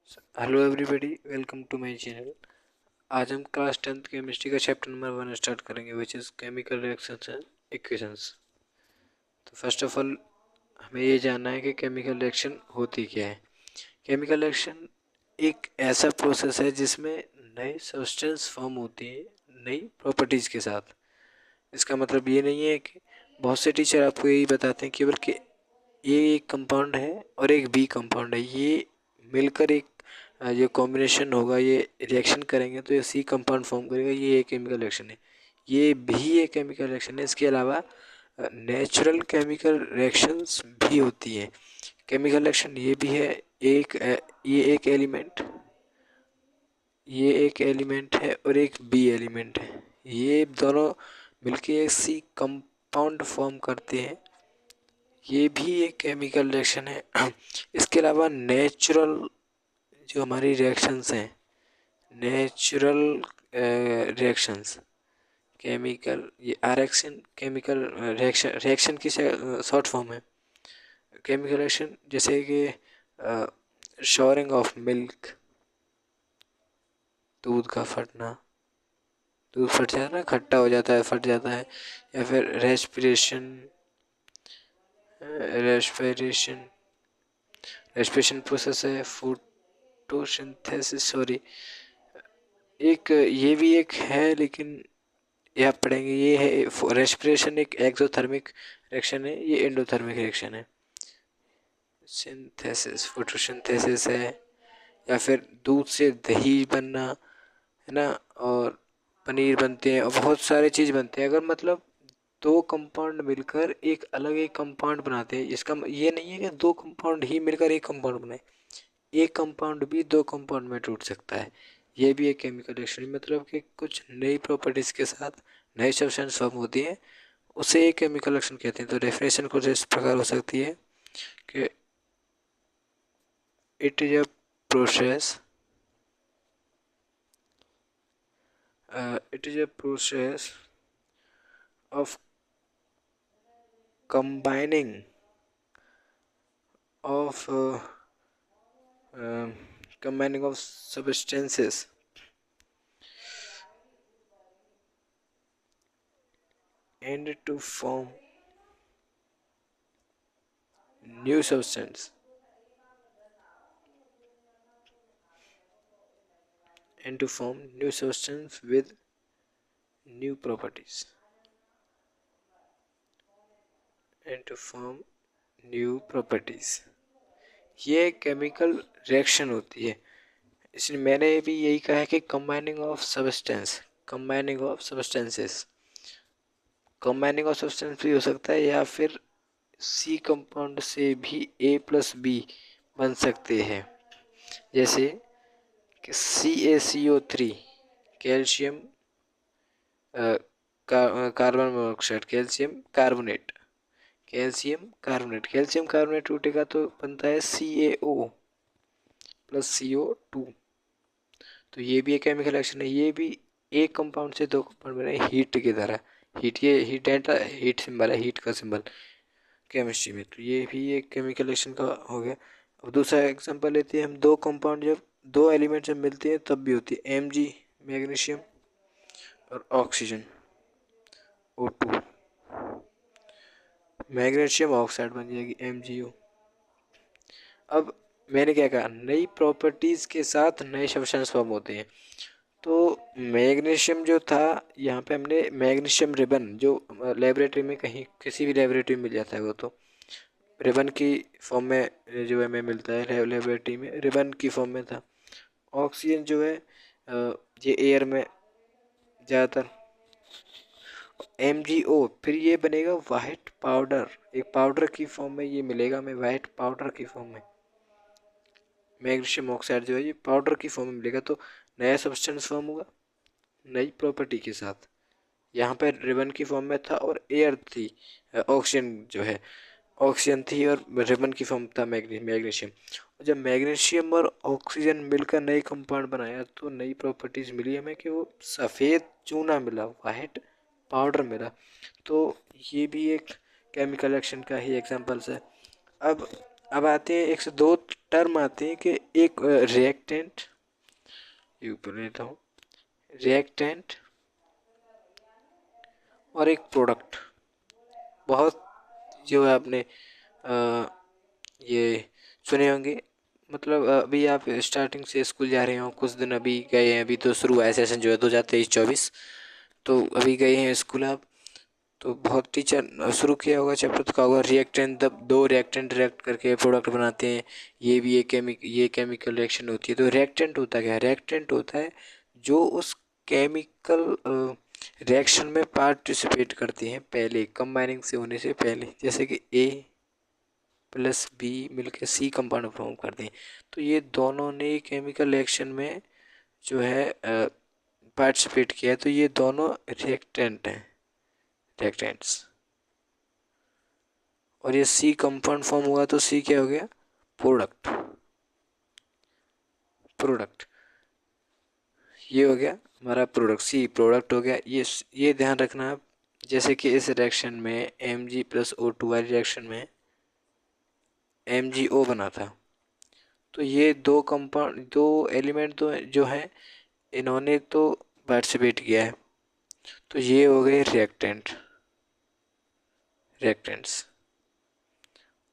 Hello everybody, welcome to my channel. आज हम class 10th chemistry का चैप्टर नंबर 1 स्टार्ट करेंगे, which is chemical reactions and equations. तो first of all हमें ये जानना है कि केमिकल रिएक्शन होती क्या है। केमिकल रिएक्शन एक ऐसा प्रोसेस है जिसमें नए सब्सटेंस फॉर्म होती है नई प्रॉपर्टीज़ के साथ। इसका मतलब ये नहीं है कि बहुत से टीचर आपको यही बताते हैं केवल कि ये एक कंपाउंड है और एक बी कंपाउंड है, ये मिलकर एक जो कॉम्बिनेशन होगा, ये रिएक्शन करेंगे तो ये सी कंपाउंड फॉर्म करेगा, ये एक केमिकल रिएक्शन है। ये भी एक केमिकल रिएक्शन है। इसके अलावा नेचुरल केमिकल रिएक्शंस भी होती हैं। केमिकल रिएक्शन ये भी है, ये एक एलिमेंट, ये एक एलिमेंट है और एक बी एलिमेंट है। ये दोनों मिलके एक सी कंपाउंड फॉर्म करते हैं। ये भी एक केमिकल रिएक्शन है। इसके अलावा नेचुरल जो हमारी रिएक्शंस हैं, नेचुरल रिएक्शंस, केमिकल, ये रिएक्शन केमिकल रिएक्शन रिएक्शन की शॉर्ट फॉर्म है। केमिकल रिएक्शन जैसे कि शॉरिंग ऑफ मिल्क, दूध का फटना, दूध फट जाता है ना, खट्टा हो जाता है, फट जाता है। या फिर रेस्पिरेशन रेस्पिरेशन प्रोसेस है, फोटोसिंथेसिस, सॉरी, एक ये भी एक है, लेकिन ये आप पढ़ेंगे। ये है रेस्पिरेशन, एक एक्सोथर्मिक रिएक्शन है, ये एंडोथर्मिक रिएक्शन है। सिंथेसिस फोटोसिंथेसिस है, या फिर दूध से दही बनना, है ना, और पनीर बनते हैं और बहुत सारे चीज़ बनते हैं। अगर मतलब दो कंपाउंड मिलकर एक कंपाउंड बनाते हैं, इसका ये नहीं है कि दो कंपाउंड ही मिलकर एक कंपाउंड बनाए। एक कंपाउंड भी दो कंपाउंड में टूट सकता है। ये भी एक केमिकल रिएक्शन, मतलब कि कुछ नई प्रॉपर्टीज़ के साथ नई सब्सटेंस फॉर्म होती है, उसे एक केमिकल रिएक्शन कहते हैं। तो डेफिनेशन कुछ इस प्रकार हो सकती है कि it is a process it is a process of combining of combining of substances and to form new substance with new properties and to form new properties। ये केमिकल रिएक्शन होती है। इसलिए मैंने भी यही कहा है कि combining of substances combining of substance भी हो सकता है, या फिर सी कंपाउंड से भी A+B बन सकते हैं। जैसे कि CaCO3, calcium carbon monoxide, calcium carbonate टूटेगा तो बनता है CaO+CO2। तो ये भी एक केमिकल रिएक्शन है। ये भी एक कंपाउंड से दो कंपाउंड बने हीट की तरह। हीट सिंबल है, हीट का सिंबल केमिस्ट्री में। तो ये भी एक केमिकल रिएक्शन का हो गया। अब दूसरा एग्जांपल लेते हैं हम। दो कंपाउंड जब दो एलिमेंट जब मिलते हैं तब भी होती है Mg, मैग्नीशियम, और ऑक्सीजन O2, मैग्नीशियम ऑक्साइड बन जाएगी MgO। अब मैंने क्या कहा, नई प्रॉपर्टीज़ के साथ नए सब्सटेंस फॉर्म होते हैं। तो मैग्नीशियम जो था, यहाँ पे हमने मैग्नीशियम रिबन, जो लेबोरेटरी में कहीं किसी भी लेबोरेटरी में मिल जाता है, वो तो रिबन की फॉर्म में जो हमें मिलता है लेबोरेटरी में, रिबन की फॉर्म में था। ऑक्सीजन जो है ये एयर में ज़्यादातर। MgO फिर ये बनेगा वाइट पाउडर, एक पाउडर की फॉर्म में ये मिलेगा हमें, वाइट पाउडर की फॉर्म में। मैग्नीशियम ऑक्साइड जो है ये पाउडर की फॉर्म में मिलेगा, तो नया सब्सटेंस फॉर्म होगा नई प्रॉपर्टी के साथ। यहाँ पर रिबन की फॉर्म में था और एयर थी, ऑक्सीजन जो है ऑक्सीजन थी, और रिबन की फॉर्म था मैग्नीशियम। और जब मैग्नीशियम और ऑक्सीजन मिलकर नए कंपाउंड बनाया तो नई प्रॉपर्टीज़ मिली हमें कि वो सफ़ेद चूना मिला, वाइट पाउडर मिला। तो ये भी एक केमिकल रिएक्शन का ही एग्जांपल्स है। अब अब आते हैं एक से दो टर्म आते हैं कि एक रिएक्टेंट, ये ऊपर लेता हूँ, रिएक्टेंट और एक प्रोडक्ट। बहुत जो है आपने ये सुने होंगे, मतलब अभी आप स्टार्टिंग से स्कूल जा रहे हो, कुछ दिन अभी गए हैं, अभी तो शुरू हुआ है सेशन जो है 2023-24, तो अभी गए हैं स्कूल आप, तो बहुत टीचर शुरू किया होगा चैप्टर तो का होगा रिएक्टेंट, तब दो रिएक्टेंट रिएक्ट करके प्रोडक्ट बनाते हैं, ये भी ये केमिकल रिएक्शन होती है। तो रिएक्टेंट होता क्या है? रिएक्टेंट होता है जो उस केमिकल रिएक्शन में पार्टिसिपेट करते हैं पहले, कंबाइनिंग से होने से पहले, जैसे कि ए प्लस बी मिलकर सी कंपाउंड फॉर्म करते हैं। तो ये दोनों ने केमिकल रिएक्शन में जो है पार्टिसिपेट किया है, तो ये दोनों रिएक्टेंट हैं, रिएक्टेंट्स। और ये सी कंपाउंड फॉर्म हुआ तो सी क्या हो गया? प्रोडक्ट। प्रोडक्ट ये हो गया हमारा प्रोडक्ट, सी प्रोडक्ट हो गया। ये ध्यान रखना आप, जैसे कि इस रिएक्शन में Mg+O2 वाली रिएक्शन में MgO बना था, तो ये दो कंपाउंड, दो एलिमेंट तो जो है इन्होंने तो पार्टिसिपेट किया है, तो ये हो गए रिएक्टेंट्स।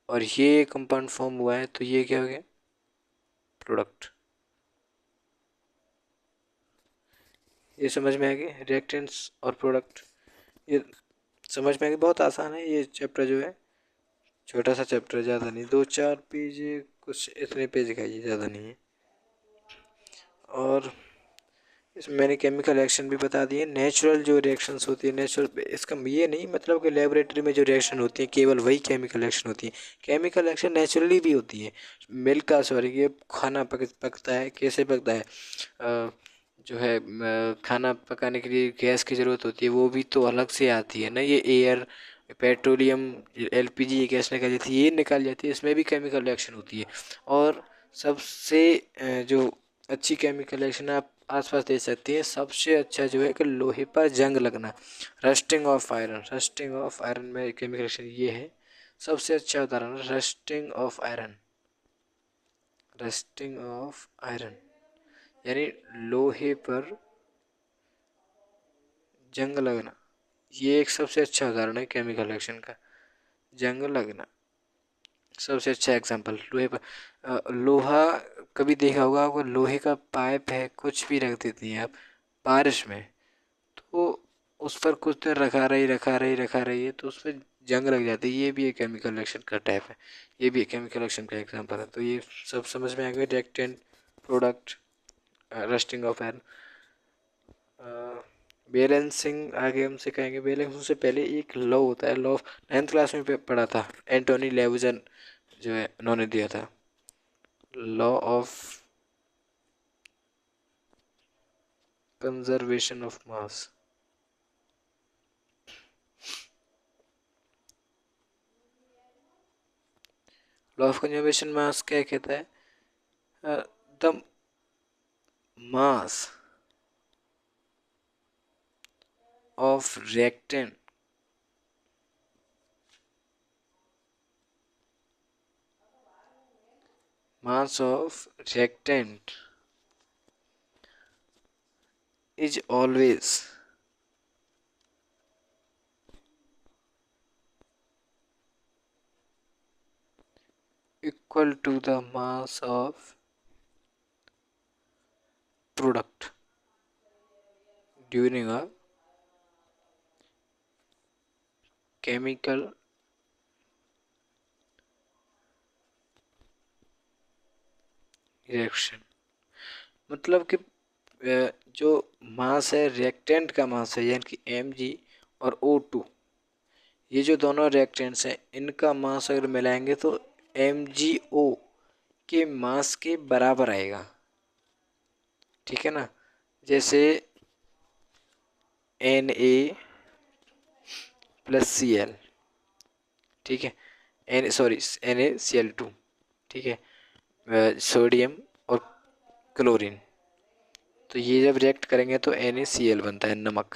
और ये कंपाउंड फॉर्म हुआ है तो ये क्या हो गया? प्रोडक्ट। ये समझ में आ गया रिएक्टेंट्स और प्रोडक्ट, ये समझ में आ गया। बहुत आसान है ये चैप्टर जो है, छोटा सा चैप्टर, ज़्यादा नहीं, 2-4 पेज, कुछ इतने पेज का, ये ज़्यादा नहीं है। और इसमें मैंने केमिकल रिएक्शन भी बता दिए। नेचुरल जो रिएक्शंस होती है, नेचुरल, इसका ये नहीं मतलब कि लेबोरेटरी में जो रिएक्शन होती है केवल वही केमिकल रिएक्शन होती है, केमिकल रिएक्शन नेचुरली भी होती है। मिल्क का, सॉरी, ये खाना पकता है, कैसे पकता है? जो है खाना पकाने के लिए गैस की ज़रूरत होती है, वो भी तो अलग से आती है ना, ये एयर, पेट्रोलियम, LPG, ये गैस निकाल जाती है, ये निकाल जाती है, इसमें भी केमिकल रिएक्शन होती है। और सबसे जो अच्छी केमिकल रिएक्शन आप आसपास दे सकती है, सबसे अच्छा जो है कि लोहे पर जंग लगना, rusting of iron. Rusting of iron में केमिकल रिएक्शन ये है, सबसे अच्छा उदाहरण, rusting of iron. Rusting of iron यानी लोहे पर जंग लगना, ये एक सबसे अच्छा उदाहरण है केमिकल रिएक्शन का, जंग लगना सबसे अच्छा एग्जांपल। लोहे पर लोहा, कभी देखा होगा आपको, लोहे का पाइप है, कुछ भी रख देती हैं आप बारिश में, तो उस पर कुछ देर रखा रही है तो उस पर जंग लग जाती है, ये भी एक केमिकल रिएक्शन का टाइप है, ये भी एक केमिकल रिएक्शन का एग्जांपल है। तो ये सब समझ में आ गया, reactant, product, rusting of iron. Balancing आगे हम सिखाएंगे। बैलेंसिंग से पहले एक लॉ होता है, लॉ ऑफ 9th क्लास में पढ़ा था, एंटोनी लेविजन जो है उन्होंने दिया था, law of conservation of mass. Law of conservation mass क्या कहता है? The mass of reactant mass of reactant is always equal to the mass of product during a chemical reaction। मतलब कि जो मास है रिएक्टेंट का मास है, यानी कि Mg और O2, ये जो दोनों रिएक्टेंट्स हैं इनका मास अगर मिलाएंगे तो MgO के मास के बराबर आएगा, ठीक है ना। जैसे Na+Cl, ठीक है, NaCl2, ठीक है, सोडियम और क्लोरीन, तो ये जब रिएक्ट करेंगे तो NaCl बनता है, नमक,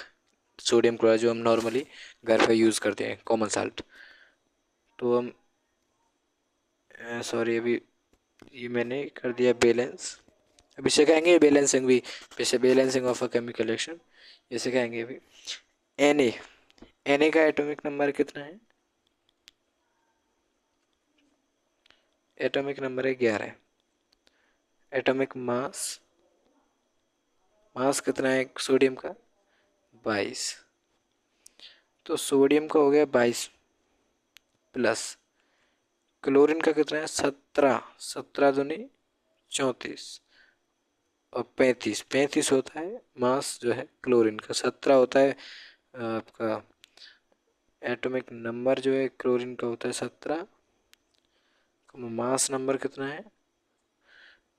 सोडियम क्लोराइड जो हम नॉर्मली घर पे यूज़ करते हैं, कॉमन साल्ट। तो हम सॉरी, अभी ये मैंने कर दिया बैलेंस। अभी सिखाएंगे बैलेंसिंग भी, जैसे balancing of a chemical reaction, ये सिखाएंगे अभी। Na का एटॉमिक नंबर कितना है? एटॉमिक नंबर है 11। एटॉमिक मास, मास कितना है सोडियम का? 22। तो सोडियम का हो गया 22 प्लस, क्लोरीन का कितना है? 17। 17 दूनी 34 और 35। 35 होता है मास जो है क्लोरीन का, 17 होता है आपका एटॉमिक नंबर जो है क्लोरीन का होता है 17। मास नंबर कितना है?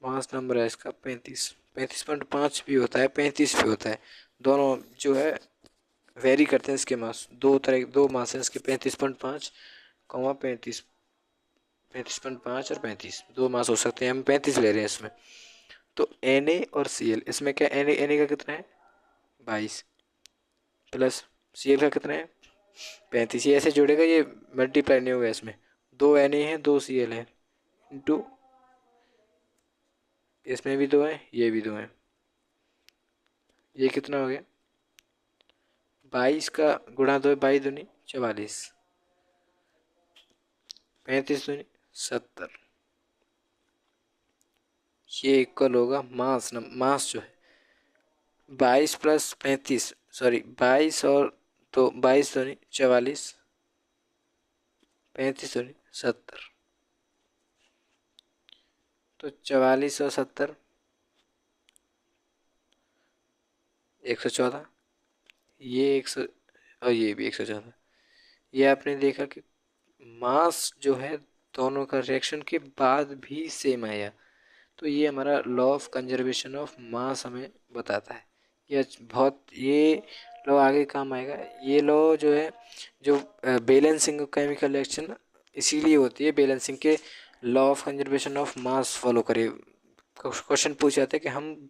मास नंबर है इसका 35। 35.5 भी होता है, 35 भी होता है, दोनों जो है वेरी करते हैं इसके मास। दो मास है इसके, 35.5 कॉमा 35। 35.5 और 35 दो मास हो सकते हैं, हम 35 ले रहे हैं इसमें। तो Na और Cl, इसमें क्या Na का कितना है? 22 प्लस Cl का कितना है? 35। ये ऐसे जुड़ेगा, ये मल्टीप्लाई नहीं होगा इसमें। 2 Na है, 2 Cl है, इंटू इसमें भी 2 है, ये भी 2 है, ये कितना हो गया? 22 का गुणा 2, 22 दूनी 44, 35 दूनी 70। ये इक्वल होगा मास जो है 22 प्लस 35, सॉरी 22 और तो 22 दूनी 44, 35 दूनी 70। तो 44 और 70 114, ये 100 और ये भी 114। ये आपने देखा कि मास जो है दोनों का रिएक्शन के बाद भी सेम आया। तो ये हमारा लॉ ऑफ कंजर्वेशन ऑफ मास हमें बताता है। ये लॉ आगे काम आएगा। ये लॉ जो है, जो बैलेंसिंग केमिकल रिएक्शन इसीलिए होती है, बैलेंसिंग के law of conservation of mass follow करे। क्वेश्चन पूछ जाते हैं कि हम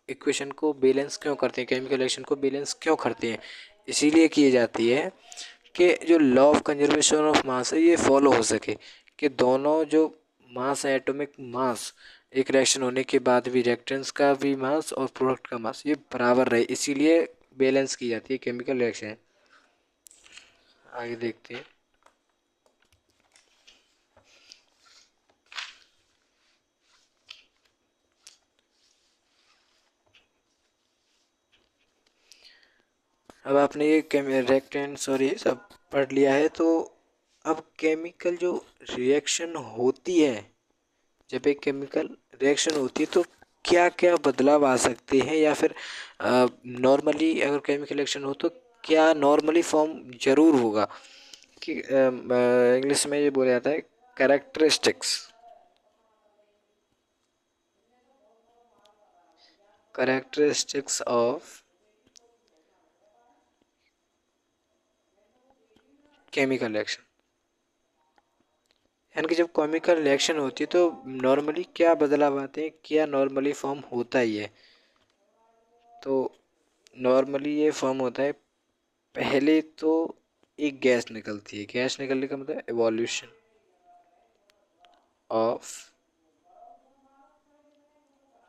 इक्वेशन को बैलेंस क्यों करते हैं, केमिकल रिएक्शन को बैलेंस क्यों करते हैं? इसीलिए की जाती है कि जो लॉ ऑफ कंजर्वेशन ऑफ मास है ये फॉलो हो सके, कि दोनों जो मास है, एटॉमिक मास, एक रिएक्शन होने के बाद भी रिएक्टेंट्स का भी मास और प्रोडक्ट का मास ये बराबर रहे, इसीलिए बैलेंस की जाती है केमिकल रिएक्शन। आगे देखते हैं। अब आपने ये रिएक्टेंट्स और ये सब पढ़ लिया है, तो अब केमिकल जो रिएक्शन होती है, जब एक केमिकल रिएक्शन होती है तो क्या क्या बदलाव आ सकते हैं, या फिर नॉर्मली अगर केमिकल रिएक्शन हो तो क्या नॉर्मली फॉर्म जरूर होगा, कि इंग्लिश में ये बोला जाता है characteristics. Characteristics of chemical reaction, यानी कि जब केमिकल रिएक्शन होती है तो नॉर्मली क्या बदलाव आते हैं, क्या नॉर्मली फॉर्म होता ही है। तो नॉर्मली ये फॉर्म होता है, पहले तो एक गैस निकलती है, गैस निकलने का मतलब एवोल्यूशन ऑफ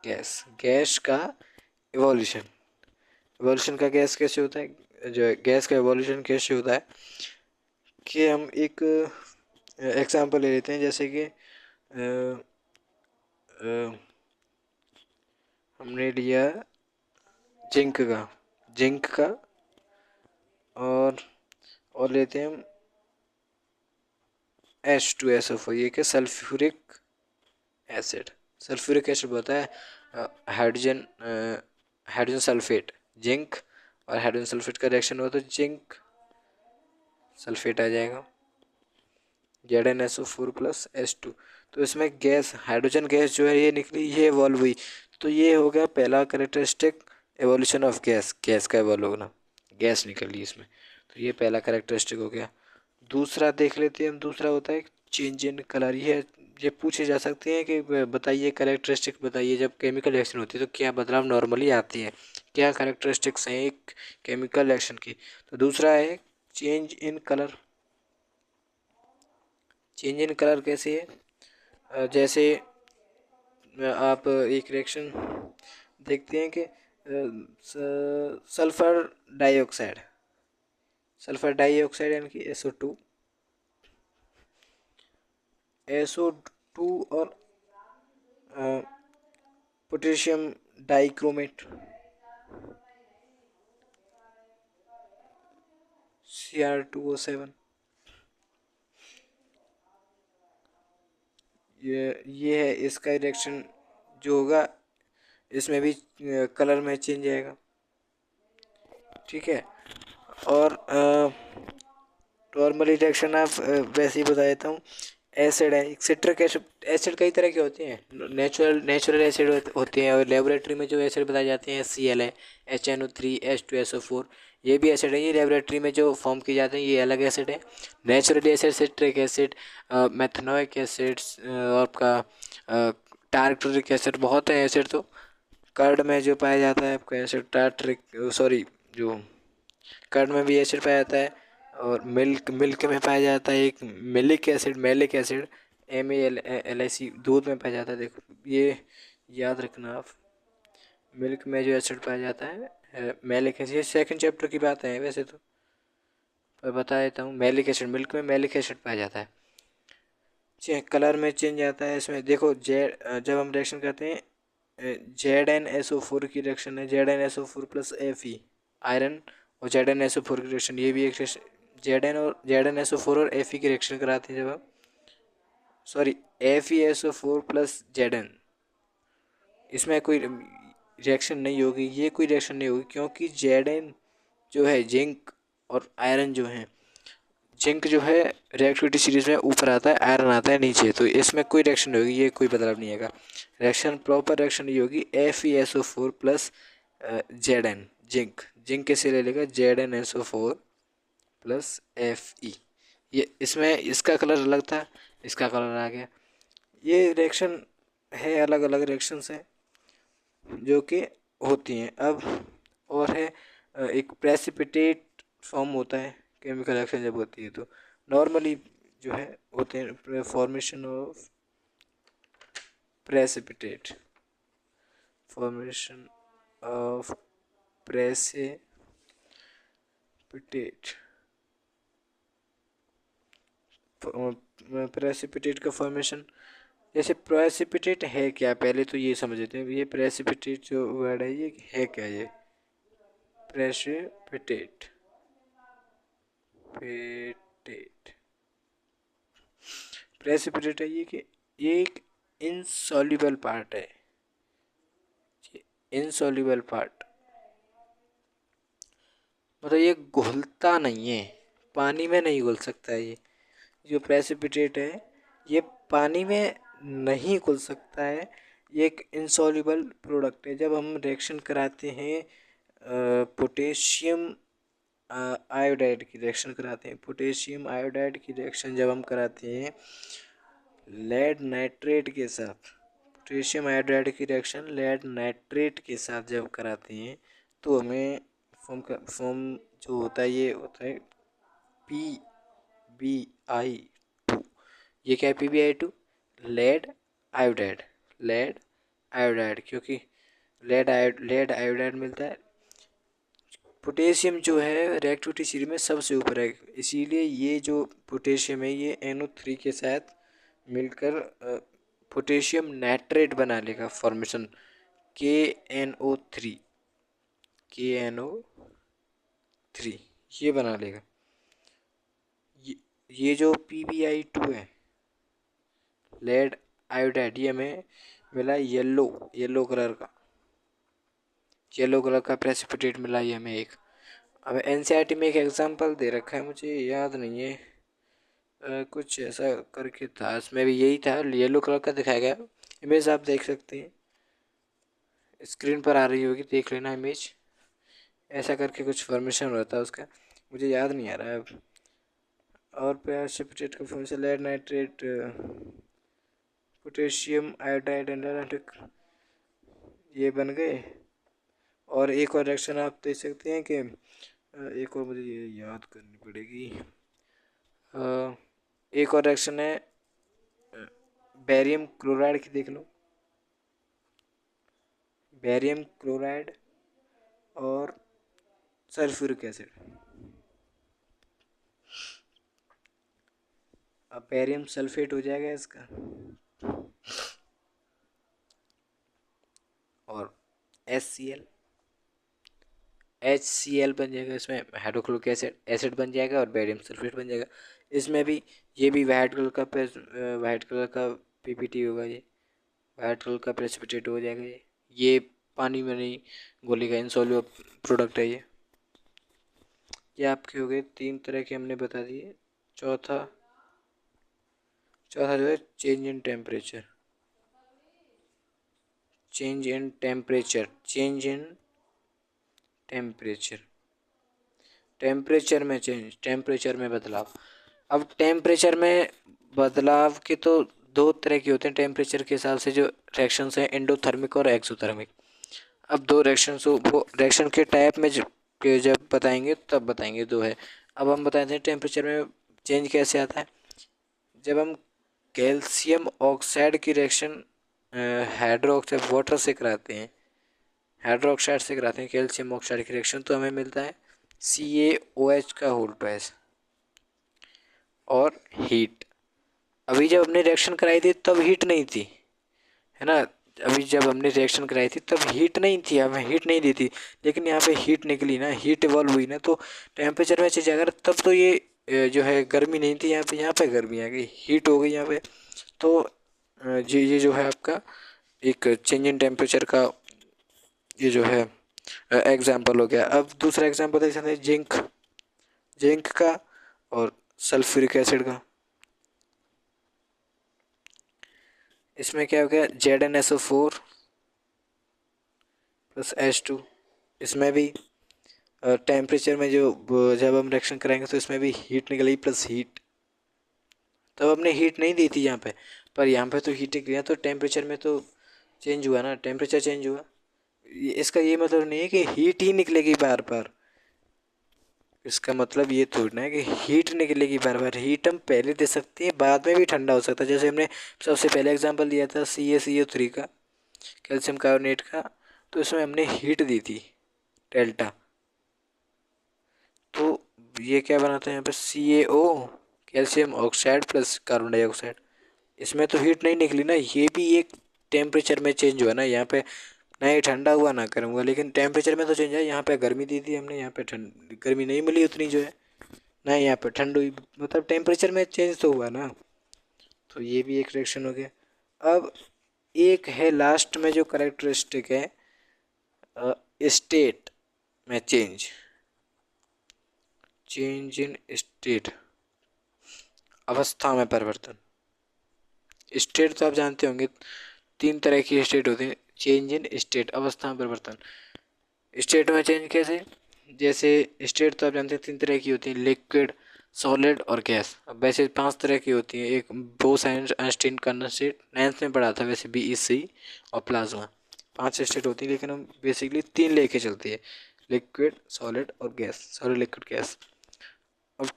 गैस का एवोल्यूशन। एवोल्यूशन का गैस कैसे होता है, जो गैस का एवोल्यूशन कैसे होता है, कि हम एक एग्जांपल ले लेते हैं, जैसे कि हमने लिया जिंक का और लेते हैं हम H2SO4, ये क्या सल्फ्यूरिक एसिड। सल्फ्यूरिक एसिड होता है हाइड्रोजन हाइड्रोजन सल्फेट, जिंक और हाइड्रोजन सल्फेट का रिएक्शन हुआ तो जिंक सल्फेट आ जाएगा, ZnSO4 प्लस H2। तो इसमें गैस, हाइड्रोजन गैस जो है ये निकली, ये इवॉल्व हुई। तो ये हो गया पहला कैरेक्टरिस्टिक, एवोल्यूशन ऑफ गैस का इवॉल्व होना, गैस निकली इसमें। तो ये पहला कैरेक्टरिस्टिक हो गया। दूसरा देख लेते हैं हम, दूसरा होता है चेंज इन कलर। ये पूछे जा सकते हैं कि बताइए कैरेक्टरिस्टिक बताइए, जब केमिकल रिएक्शन होती है तो क्या बदलाव नॉर्मली आती है, क्या कैरेक्टरिस्टिक्स हैं एक केमिकल रिएक्शन की। तो दूसरा है change in colour. Change in colour कैसे है, जैसे आप एक रिएक्शन देखते हैं कि सल्फर डाइऑक्साइड, सल्फर डाइऑक्साइड यानी कि SO2 और पोटेशियम डाइक्रोमेट Cr2O7, ये है इसका रिएक्शन जो होगा, इसमें भी कलर में चेंज आएगा, ठीक है। और नॉर्मली रिएक्शन आप वैसे ही बता देता हूँ। एसिड है, सिट्रिक एसिड, एसिड कई तरह के होते हैं, नेचुरल एसिड होते हैं, और लेबोरेटरी में जो एसिड बताए जाते हैं Cl है, HNO3, H2SO4, ये भी एसिड है। ये लेबोरेटरी में जो फॉर्म किए जाते हैं ये अलग एसिड है। Natural acid citric acid, methanoic acid, और आपका टार्टरिक एसिड, बहुत है एसिड। तो कर्ड में जो पाया जाता है आपका एसिड टार्टरिक, सॉरी, जो कर्ड में भी एसिड पाया जाता है, और मिल्क में पाया जाता है एक मिलिक एसिड, मेलिक एसिड, MALIC, दूध में पाया जाता है। देखो ये याद रखना आप, मिल्क में जो एसिड पाया जाता है मेलिक एसिड। ये सेकंड चैप्टर की बात है वैसे तो, पर बता देता हूँ। मेलिक एसिड, मिल्क में मेलिक एसिड पाया जाता है। कलर में चेंज आता है इसमें। देखो जब हम रिएक्शन करते हैं, ZnSO4 की रिएक्शन है, ZnSO4 प्लस Fe, आयरन, और ZnSO4 की रिएक्शन, ये भी एक ZnSO4 और Fe की रिएक्शन कराते हैं जब हम, सॉरी, FeSO4 प्लस Zn, इसमें कोई रिएक्शन नहीं होगी, ये कोई रिएक्शन नहीं होगी, क्योंकि Zn जो है जिंक, और आयरन जो है, जिंक जो है रिएक्टिविटी सीरीज में ऊपर आता है, आयरन आता है नीचे, तो इसमें कोई रिएक्शन नहीं होगी, ये कोई बदलाव नहीं आएगा। रिएक्शन प्रॉपर रिएक्शन ये होगी FeSO4 plus Zn, zinc, zinc कैसे ले लेगा, ZnSO4 प्लस Fe। ये इसमें इसका कलर अलग था, इसका कलर आ गया। ये रिएक्शन है, अलग अलग रिएक्शंस हैं जो कि होती हैं। अब और है एक प्रेसिपिटेट फॉर्म होता है केमिकल रिएक्शन जब होती है तो। नॉर्मली जो है होते हैं formation of precipitate, formation of precipitate, precipitate का फॉर्मेशन। जैसे प्रेसिपिटेट है क्या, पहले तो ये समझ लेते हैं। ये प्रेसिपिटेट जो वर्ड है ये है क्या, ये प्रेसिपिटेट, प्रेसिपिटेट है ये कि ये एक इनसॉल्युबल पार्ट है, इनसॉल्युबल पार्ट मतलब ये घुलता नहीं है, पानी में नहीं घुल सकता है। ये जो प्रेसिपिटेट है ये पानी में नहीं घुल सकता है, ये एक इनसॉल्युबल प्रोडक्ट है। जब हम रिएक्शन कराते हैं पोटेशियम आयोडाइड की रिएक्शन कराते हैं, पोटेशियम आयोडाइड की रिएक्शन जब हम कराते हैं लेड नाइट्रेट के साथ, पोटेशियम आयोडाइड की रिएक्शन लेड नाइट्रेट के साथ जब कराते हैं तो हमें फॉर्म जो होता है ये होता है PbI2। ये क्या है PbI2, lead iodide, lead iodide, क्योंकि लेड आयोडाइड मिलता है। पोटेशियम जो है रिएक्टिविटी सीरीज में सबसे ऊपर है, इसीलिए ये जो पोटेशियम है ये NO3 के साथ मिलकर पोटेशियम नाइट्रेट बना लेगा, फॉर्मेशन KNO3, KNO3 ये बना लेगा। ये जो PbI2 है लेड आयोडाइड, ये हमें मिला येलो कलर का, येलो कलर का प्रेसिपिटेट मिला ये हमें एक। अब NCERT में एक एग्जांपल दे रखा है, मुझे याद नहीं है, कुछ ऐसा करके था, इसमें भी यही था, येलो कलर का दिखाया गया। इमेज आप देख सकते हैं, स्क्रीन पर आ रही होगी, देख लेना इमेज। ऐसा करके कुछ फॉर्मेशन होता है उसका, मुझे याद नहीं आ रहा है अब। और प्रेसिपिटेट का formation lead nitrate, potassium iodide and ये बन गए। और एक और रिएक्शन आप देख सकते हैं कि एक और मुझे ये याद करनी पड़ेगी, एक और रिएक्शन है बेरियम क्लोराइड की देख लो, बेरियम क्लोराइड और सल्फ्यूरिक एसिड। अब बेरियम सल्फेट हो जाएगा इसका, और HCl, HCl बन जाएगा, इसमें हाइड्रोक्लोरिक एसिड बन जाएगा और बेरियम सल्फेट बन जाएगा। इसमें भी ये भी वाइट कलर का PPT होगा, ये वाइट कलर का प्रेसिपिटेट हो जाएगा। ये पानी में नहीं घुलेगा, इनसॉल्युबल प्रोडक्ट है ये आपके हो गए 3 तरह के हमने बता दिए। चौथा जो है change in temperature, change in temperature, change in temperature, temperature में चेंज, टेम्परेचर में बदलाव। अब टेम्परेचर में बदलाव के तो 2 तरह के होते हैं टेम्परेचर के हिसाब से जो रिएक्शंस हैं, एंडोथर्मिक और एक्सोथर्मिक। अब 2 रिएक्शंस हो, वो रिएक्शन के टाइप में जब बताएंगे तब बताएंगे 2 है। अब हम बताते हैं टेम्परेचर में चेंज कैसे आता है। जब हम कैल्शियम ऑक्साइड की रिएक्शन हाइड्रोक्साइड वाटर से कराते हैं, हाइड्रोक्साइड से कराते हैं कैल्शियम ऑक्साइड की रिएक्शन, तो हमें मिलता है CaOH का होल ट्वाइस और हीट। अभी जब हमने रिएक्शन कराई थी तब हीट नहीं थी, है ना। अभी जब हमने रिएक्शन कराई थी तब हीट नहीं थी, हमें हीट नहीं दी थी, लेकिन यहाँ पे हीट निकली ना, हीट इवॉल्व हुई ना, तो टेम्परेचर में चेंज अगर तब तो ये जो है गर्मी नहीं थी, यहाँ पे गर्मी आ गई, हीट हो गई यहाँ पे। तो ये जो है आपका एक चेंज इन टेम्परेचर का ये जो है एग्जाम्पल हो गया। अब दूसरा एग्जाम्पल देख सकते हैं जिंक, जिंक का और सल्फ्यूरिक एसिड का। इसमें क्या हो गया, ZnSO4 प्लस H2। इसमें भी टेम्परेचर में जो जब हम रिएक्शन कराएंगे तो इसमें भी हीट निकलेगी प्लस हीट। तब हमने हीट नहीं दी थी यहाँ पे, पर यहाँ पे तो हीट निकली, तो टेम्परेचर में तो चेंज हुआ ना, टेम्परेचर चेंज हुआ। इसका ये मतलब नहीं है कि हीट ही निकलेगी बार बार, इसका मतलब ये थोड़ी ना है कि हीट निकलेगी बार बार। हीट हम पहले दे सकते हैं, बाद में भी ठंडा हो सकता है। जैसे हमने सबसे पहले एग्जांपल दिया था CaCO3 का, कैल्शियम कार्बोनेट का, तो इसमें हमने हीट दी थी डेल्टा, तो ये क्या बनाता है यहाँ पे CaO, calcium oxide plus carbon dioxide. इसमें तो हीट नहीं निकली ना, ये भी एक टेम्परेचर में चेंज हुआ ना, यहाँ पे ना ही ठंडा हुआ ना गर्म हुआ, लेकिन टेम्परेचर में तो चेंज है। यहाँ पे गर्मी दी थी हमने, यहाँ पे ठंड गर्मी नहीं मिली उतनी जो है ना, यहाँ पे ठंड हुई, मतलब टेम्परेचर में चेंज तो हुआ ना। तो ये भी एक रिएक्शन हो गया। अब एक है लास्ट में जो करेक्टरिस्टिक है स्टेट में चेंज, चेंज इन स्टेट, अवस्था में परिवर्तन। स्टेट तो आप जानते होंगे 3 तरह की स्टेट होती है, चेंज इन स्टेट, अवस्था में परिवर्तन। स्टेट में चेंज कैसे, जैसे स्टेट तो आप जानते हैं 3 तरह की होती है, लिक्विड, सॉलिड और गैस। अब वैसे 5 तरह की होती है, एक बोस-आइंस्टीन कंडेंसेट 9th में पढ़ा था वैसे BEC, और प्लाज्मा। 5 स्टेट होती है, लेकिन हम बेसिकली 3 लेके चलते हैं, लिक्विड, सॉलिड और गैस, सॉलिड, लिक्विड, गैस। अब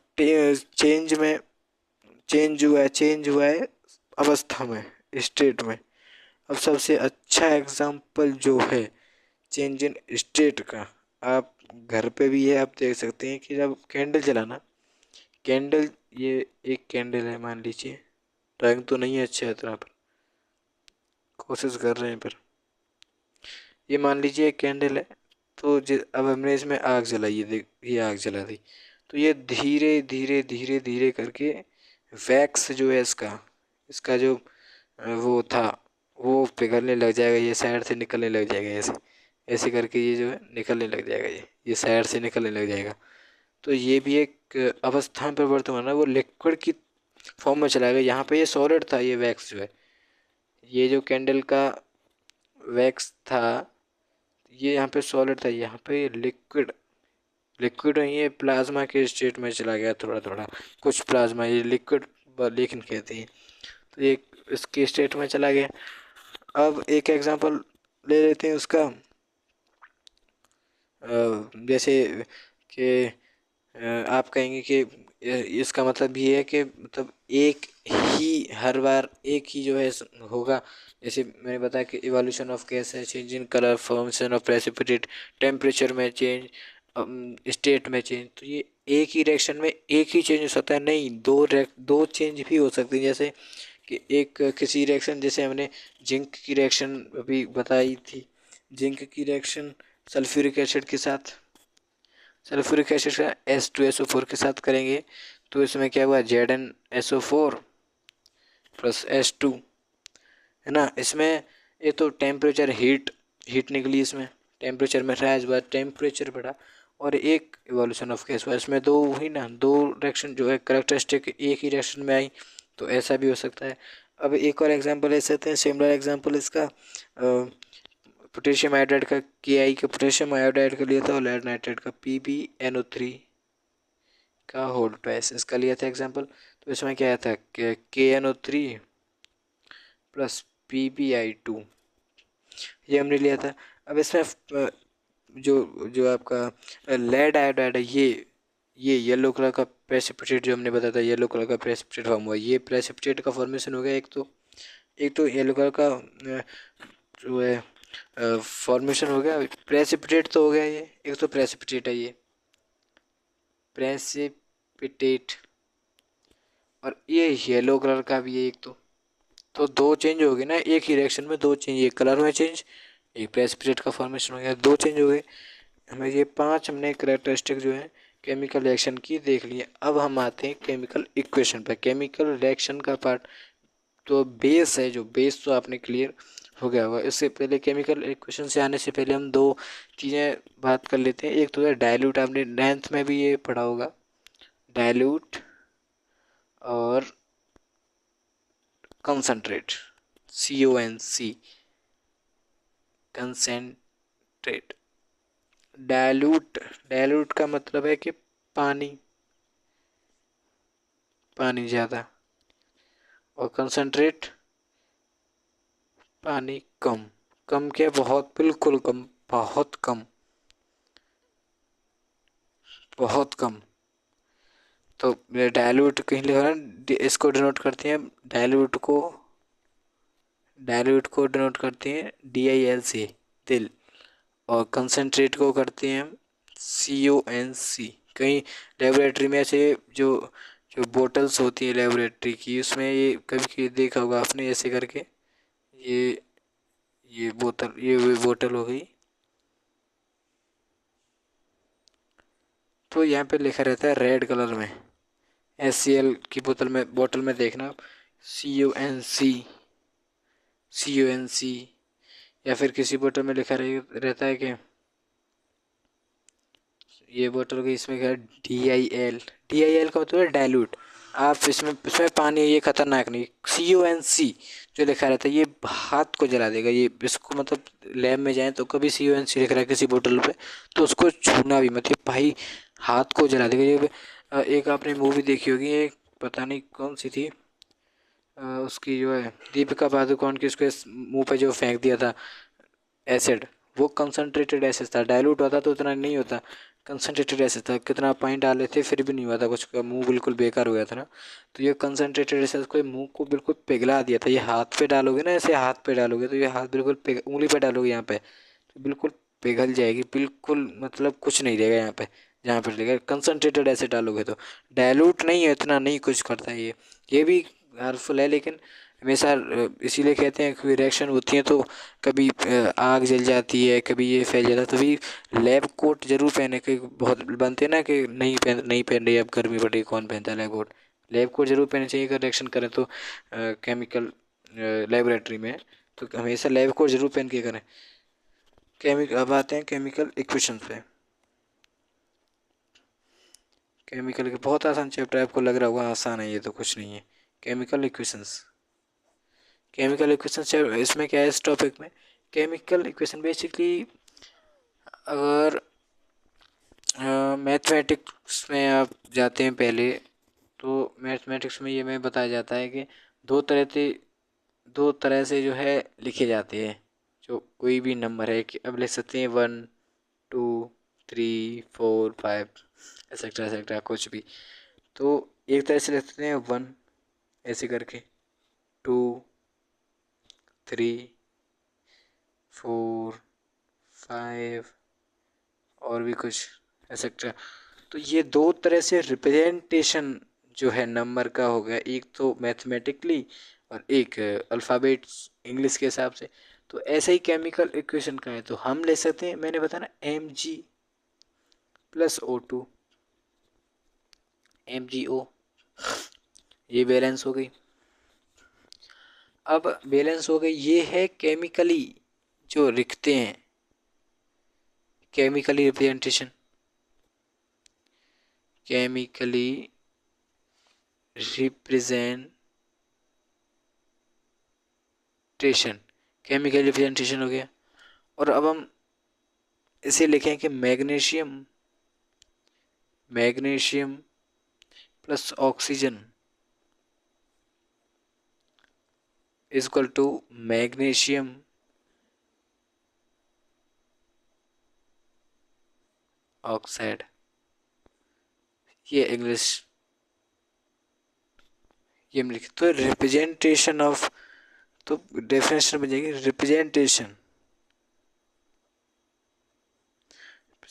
चेंज हुआ है अवस्था में, स्टेट में। अब सबसे अच्छा एग्जाम्पल जो है चेंज इन स्टेट का, आप घर पे भी है, आप देख सकते हैं कि जब कैंडल जलाना, कैंडल, ये एक कैंडल है मान लीजिए, ड्राइंग तो नहीं है अच्छे तरह पर, कोशिश कर रहे हैं पर, ये मान लीजिए एक कैंडल है, तो अब हमने इसमें आग जलाई, ये आग जला दी, तो ये धीरे धीरे धीरे धीरे करके वैक्स जो है इसका इसका जो वो था वो पिघलने लग जाएगा, ये साइड से निकलने लग जाएगा, ऐसे ऐसे करके ये जो है निकलने लग जाएगा, ये साइड से निकलने लग जाएगा। तो ये भी एक अवस्था में परिवर्तन होना, वो लिक्विड की फॉर्म में चला गया। यहाँ पे ये सॉलिड था, ये वैक्स जो है, ये जो कैंडल का वैक्स था ये यहाँ पे सॉलिड था, यहाँ पे लिक्विड, लिक्विड नहीं, ये प्लाज्मा के स्टेट में चला गया थोड़ा थोड़ा, कुछ प्लाज्मा, ये लिक्विड लेकिन कहते हैं, तो ये इसके स्टेट में चला गया। अब एक एग्जांपल ले लेते हैं उसका, जैसे कि आप कहेंगे कि इसका मतलब ये है कि मतलब एक ही हर बार एक ही जो है होगा। जैसे मैंने बताया कि इवोल्यूशन ऑफ गैस है, change in colour, formation of precipitate, temperature में चेंज, स्टेट में चेंज, तो ये एक ही रिएक्शन में एक ही चेंज हो सकता है, नहीं दो चेंज भी हो सकती है। जैसे कि एक किसी रिएक्शन, जैसे हमने जिंक की रिएक्शन अभी बताई थी, जिंक की रिएक्शन सल्फ्यूरिक एसिड के साथ, सल्फ्यूरिक एसिड का H2SO4 के साथ करेंगे तो इसमें क्या हुआ, ZnSO4 प्लस H2, है ना। इसमें ये तो टेम्परेचर हीट निकली, इसमें टेम्परेचर में रहा, इस बार टेम्परेचर बढ़ा और एक इवोल्यूशन ऑफ गैस हुआ। इसमें दो ही ना, दो रिएक्शन जो है करेक्टरिस्टिक एक ही रिएक्शन में आई, तो ऐसा भी हो सकता है। अब एक और एग्जांपल ले सकते हैं, सिमिलर एग्जांपल इसका पोटेशियम आयोडाइड का KI का पोटेशियम आयोडाइड का लिया था और लेड नाइट्रेट का PbNO3 का होल ट्वाइस इसका लिया था एग्जांपल। तो इसमें क्या आया था कि KNO3 प्लस PbI2 ये हमने लिया था। अब इसमें जो जो आपका लेड आयोडाइड है, ये येलो कलर का प्रेसिपिटेट जो हमने बताया था, येलो कलर का प्रेसिपिटेट फॉर्म हुआ, ये प्रेसिपिटेट का फॉर्मेशन हो गया। एक तो येलो कलर का जो है फॉर्मेशन हो गया, प्रेसिपिटेट तो हो गया ये, एक तो प्रेसिपिटेट है ये प्रेसिपिटेट, और ये येलो कलर का भी है एक तो दो चेंज हो गए ना, एक ही रिएक्शन में दो चेंज, एक कलर में चेंज, एक प्रेसिपिटेट का फॉर्मेशन हो गया, दो चेंज हो गए। हमें ये 5 हमने करेक्टरिस्टिक जो है केमिकल रिएक्शन की देख लिए। अब हम आते हैं केमिकल इक्वेशन पर। केमिकल रिएक्शन का पार्ट तो बेस है, जो बेस तो आपने क्लियर हो गया होगा। इससे पहले केमिकल इक्वेशन से आने से पहले हम दो चीज़ें बात कर लेते हैं। एक तो है डाइल्यूट, आपने 9th में भी ये पढ़ा होगा, डाइल्यूट और कंसंट्रेट, CONC, कंसंट्रेट। डाइल्यूट का मतलब है कि पानी ज़्यादा, और कंसंट्रेट पानी कम। कम क्या, बहुत, बिल्कुल कम, बहुत कम, बहुत कम। तो डाइल्यूट कहीं लिखा है, इसको डिनोट करते हैं, डाइल्यूट को डिनोट करते हैं DIL से, दिल, और कंसंट्रेट को करते हैं हम CONC। कहीं लेबोरेटरी में ऐसे जो जो बोटल्स होती है लेबोरेटरी की, उसमें ये कभी देखा होगा आपने ऐसे करके, ये ये बोतल हो गई, तो यहाँ पे लिखा रहता है रेड कलर में, HCl की बोतल में देखना CONC, या फिर किसी बोतल में लिखा रहता है कि ये बोतल की, इसमें क्या DIL का मतलब है डाइल्यूट। आप इसमें पानी, ये खतरनाक नहीं। CONC जो लिखा रहता है ये हाथ को जला देगा, ये इसको मतलब लैब में जाएं तो कभी CONC लिख रहा है किसी बोतल पे तो उसको छूना भी मत, ये भाई हाथ को जला देगा ये। एक आपने मूवी देखी होगी, एक पता नहीं कौन सी थी, उसकी जो है दीपिका पादुकोण की, उसके मुंह पे जो फेंक दिया था एसिड, वो कंसनट्रेटेड एसिड था। डाइल्यूट होता तो उतना नहीं होता, कंसनट्रेटेड एसिड था, कितना पानी डाले थे फिर भी नहीं हुआ था कुछ, का मुंह बिल्कुल बेकार हो गया था ना। तो ये कंसनट्रेटेड एसिड को मुंह को बिल्कुल पिघला दिया था। ये हाथ पे डालोगे ना, ऐसे हाथ पे डालोगे तो ये हाथ बिल्कुल उंगली पे डालोगे यहाँ पे तो बिल्कुल पिघल जाएगी, बिल्कुल मतलब कुछ नहीं रहेगा यहाँ पे, जहाँ पे लगेगा कंसनट्रेटेड एसिड डालोगे तो। डाइल्यूट नहीं है, इतना नहीं कुछ करता है ये भी हार्मफुल है, लेकिन हमेशा इसीलिए कहते हैं कि रिएक्शन होती है तो कभी आग जल जाती है, कभी ये फैल जाता है, तभी लैब कोट जरूर पहने के। बहुत बनते हैं ना कि नहीं पहन रही, अब गर्मी बढ़ रही, कौन पहनता है लैब कोट। लैब कोट जरूर पहनना चाहिए अगर रिएक्शन करें तो केमिकल लेबोरेटरी में, तो हमेशा लैब कोट जरूर पहन के करें। अब आते हैं केमिकल इक्वेशन पे। केमिकल के बहुत आसान चैप्टर, आपको लग रहा होगा आसान है, ये तो कुछ नहीं है। केमिकल इक्वेशंस, इसमें क्या है, इस टॉपिक में केमिकल इक्वेशन बेसिकली, अगर मैथमेटिक्स में आप जाते हैं पहले, तो मैथमेटिक्स में ये में बताया जाता है कि दो तरह से दो तरह से जो है लिखे जाते हैं, जो कोई भी नंबर है कि अब लिख सकते हैं 1 2 3 4 5 एक्सेट्रा एक्सेट्रा कुछ भी। तो एक तरह से लिख सकते हैं 1 ऐसे करके, 2, 3, 4, 5 और भी कुछ एक्सेट्रा। तो ये दो तरह से रिप्रेजेंटेशन जो है नंबर का हो गया, एक तो मैथमेटिकली और एक अल्फ़ाबेट्स इंग्लिश के हिसाब से। तो ऐसे ही केमिकल इक्वेशन का है, तो हम ले सकते हैं, मैंने बताया ना Mg प्लस O2, MgO, ये बैलेंस हो गई। अब बैलेंस हो गई, ये है केमिकली जो लिखते हैं, chemically representation, chemically representation, chemical representation हो गया। और अब हम इसे लिखें कि magnesium, magnesium plus oxygen is equal to magnesium oxide. ये इंग्लिश, ये हम लिखे तो रिप्रेजेंटेशन ऑफ, तो डेफिनेशन बन जाएगी representation,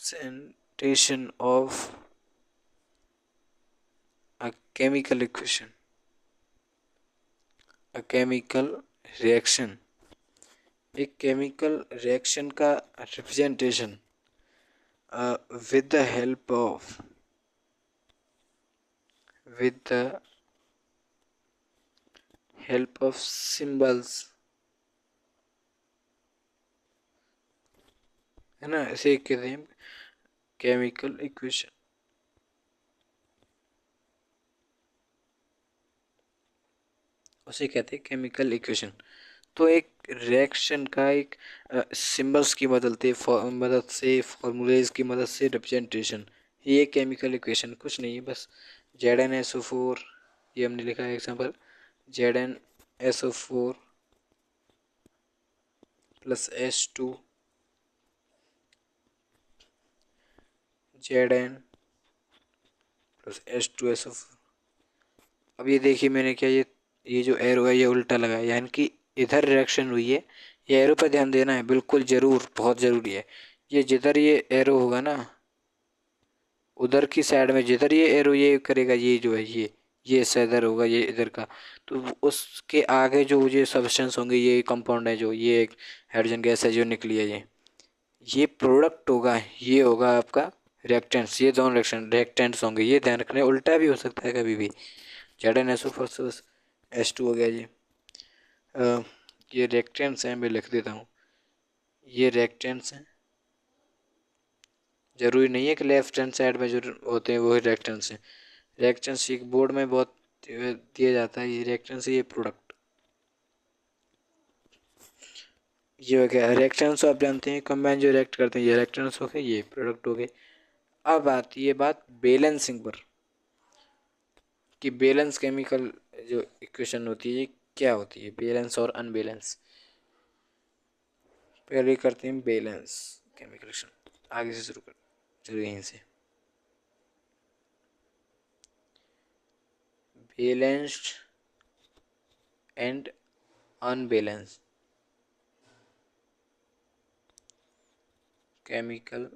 representation of a chemical equation, a chemical reaction, एक केमिकल रिएक्शन का representation with the help of, with the help of symbols, है ना, ऐसे कहते हैं केमिकल इक्वेशन। उसे कहते हैं केमिकल इक्वेशन। तो एक रिएक्शन का एक सिंबल्स की मदद से फॉर्मूलेज की मदद से रिप्रेजेंटेशन, ये केमिकल इक्वेशन कुछ नहीं है, बस ZnSO4, ये हमने लिखा है example, ZnSO4 plus H2 Zn plus H2SO4। अब ये देखिए मैंने क्या, ये जो एरो है ये उल्टा लगा है, यानी कि इधर रिएक्शन हुई है। ये एरो पर ध्यान देना है, बिल्कुल ज़रूर, बहुत ज़रूरी है। ये जिधर ये एरो होगा ना, उधर की साइड में जिधर ये एरो ये करेगा, ये जो है ये इधर होगा, ये इधर का, तो उसके आगे जो ये सब्सटेंस होंगे, ये कंपाउंड है, जो ये एक हाइड्रोजन गैस है जो निकली है, ये प्रोडक्ट होगा, ये होगा आपका रिएक्टेंट्स। ये दोनों रिएक्टेंट्स होंगे, ये ध्यान रखना है, उल्टा भी हो सकता है कभी भी। ZnSO4 H2 हो गया जी। ये रिएक्टेंट्स हैं, मैं लिख देता हूँ, ये रिएक्टेंट्स हैं। ज़रूरी नहीं है कि लेफ्ट हैंड साइड में जो होते हैं वही रिएक्टेंट्स हैं। रिएक्टेंट्स एक बोर्ड में बहुत दिया जाता है, ये रिएक्टेंट्स, ये प्रोडक्ट, ये हो गया रिएक्टेंट्स। आप जानते हैं कंबाइन जो रिएक्ट करते हैं, ये रिएक्टेंट्स हो गए, ये प्रोडक्ट हो गए। अब आती है बात बैलेंसिंग पर, कि बैलेंस केमिकल जो इक्वेशन होती है ये क्या होती है, बैलेंस और अनबैलेंस। पहले करते हैं बैलेंस केमिकल रिएक्शन, आगे से शुरू कर, चलो यहीं से। Balanced and unbalanced chemical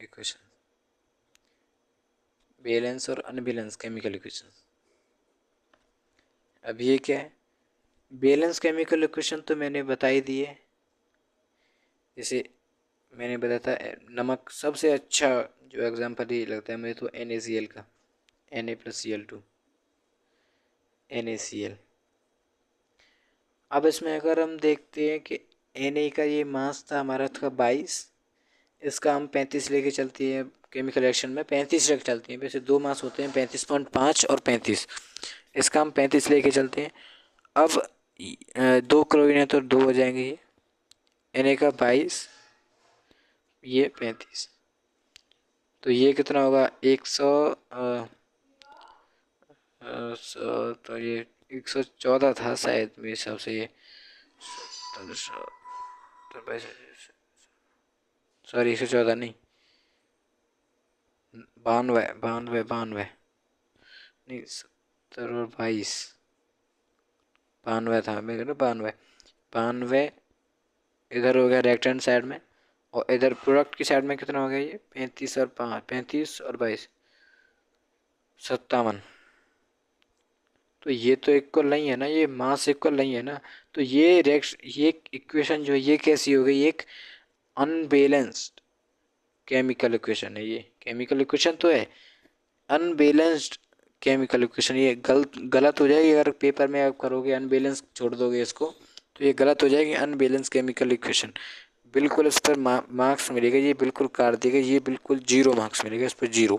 equation, balance और अनबैलेंस केमिकल इक्वेशन। अब ये क्या है, बैलेंस केमिकल इक्वेशन तो मैंने बता ही दी है। जैसे मैंने बताया था नमक, सबसे अच्छा जो एग्जांपल ये लगता है मुझे तो NaCl का, Na+Cl2, NaCl। अब इसमें अगर हम देखते हैं कि Na का ये मास था हमारा था 22, इसका हम 35 लेके चलते हैं, केमिकल रिएक्शन में 35 लेके चलते हैं, वैसे दो मास होते हैं 35.5 और 35, इसका हम 35 लेके चलते हैं। अब 2 क्लोरीन है तो 2 हो जाएंगे, ये Na का 22, ये 35, तो ये कितना होगा 100, तो ये 114 था शायद मेरे हिसाब से, ये सॉरी 114 नहीं, बानवे नहीं, 70 और 22, 92 था, मैं कह रहा 92 इधर हो गया लेफ्ट हैंड साइड में, और इधर प्रोडक्ट की साइड में कितना हो गया ये 35 और 22, 57। तो ये तो इक्वल नहीं है ना, ये मास इक्वल नहीं है ना। तो ये इक्वेशन जो है ये कैसी हो गई, एक अनबैलेंस्ड केमिकल इक्वेशन है। ये केमिकल इक्वेशन तो है, अनबैलेंस्ड केमिकल इक्वेशन। ये गलत हो जाएगी अगर पेपर में आप करोगे, अनबैलेंस छोड़ दोगे इसको तो ये गलत हो जाएगी, अनबैलेंस केमिकल इक्वेशन। बिल्कुल इस पर मार्क्स मिलेगा, ये बिल्कुल काट देगा, ये बिल्कुल 0 मार्क्स मिलेगा इस पर, 0।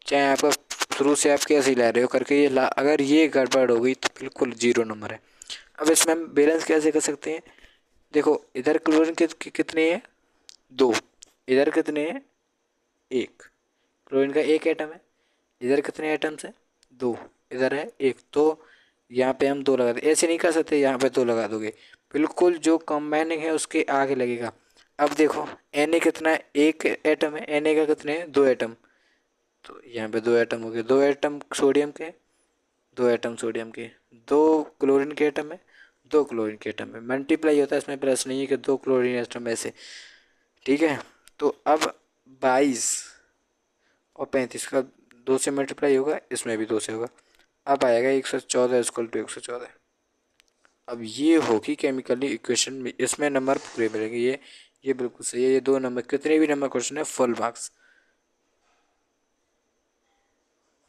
चाहे आपका शुरू से आप कैसे ला रहे हो करके ये अगर ये गड़बड़ हो गई तो बिल्कुल 0 नंबर है। अब इसमें हम बैलेंस कैसे कर सकते हैं, देखो इधर क्लोरीन कितने हैं 2, इधर कितने हैं 1, क्लोरीन का 1 एटम है, इधर कितने एटम्स हैं 2, इधर है 1, तो यहाँ पे हम 2 लगा दें। ऐसे नहीं कर सकते, यहाँ पे 2 लगा दोगे, बिल्कुल जो कंबाइनिंग है उसके आगे लगेगा। अब देखो Na कितना है, 1 एटम है, Na का कितने हैं 2 एटम, तो यहाँ पे 2 एटम हो गए, 2 एटम सोडियम के, 2 एटम सोडियम के, 2 क्लोरीन के एटम है, 2 क्लोरीन के एटम है, मल्टीप्लाई होता है इसमें, प्लस नहीं है कि 2 क्लोरीन एटम ऐसे, ठीक है। तो अब 22 और 35 का 2 से मल्टीप्लाई होगा, इसमें भी 2 से होगा, अब आएगा 114 इक्वल टू 114। अब ये होगी केमिकली इक्वेशन में, इसमें नंबर पूरे मिलेंगे, ये बिल्कुल सही है। ये 2 नंबर, कितने भी नंबर क्वेश्चन है फुल मार्क्स,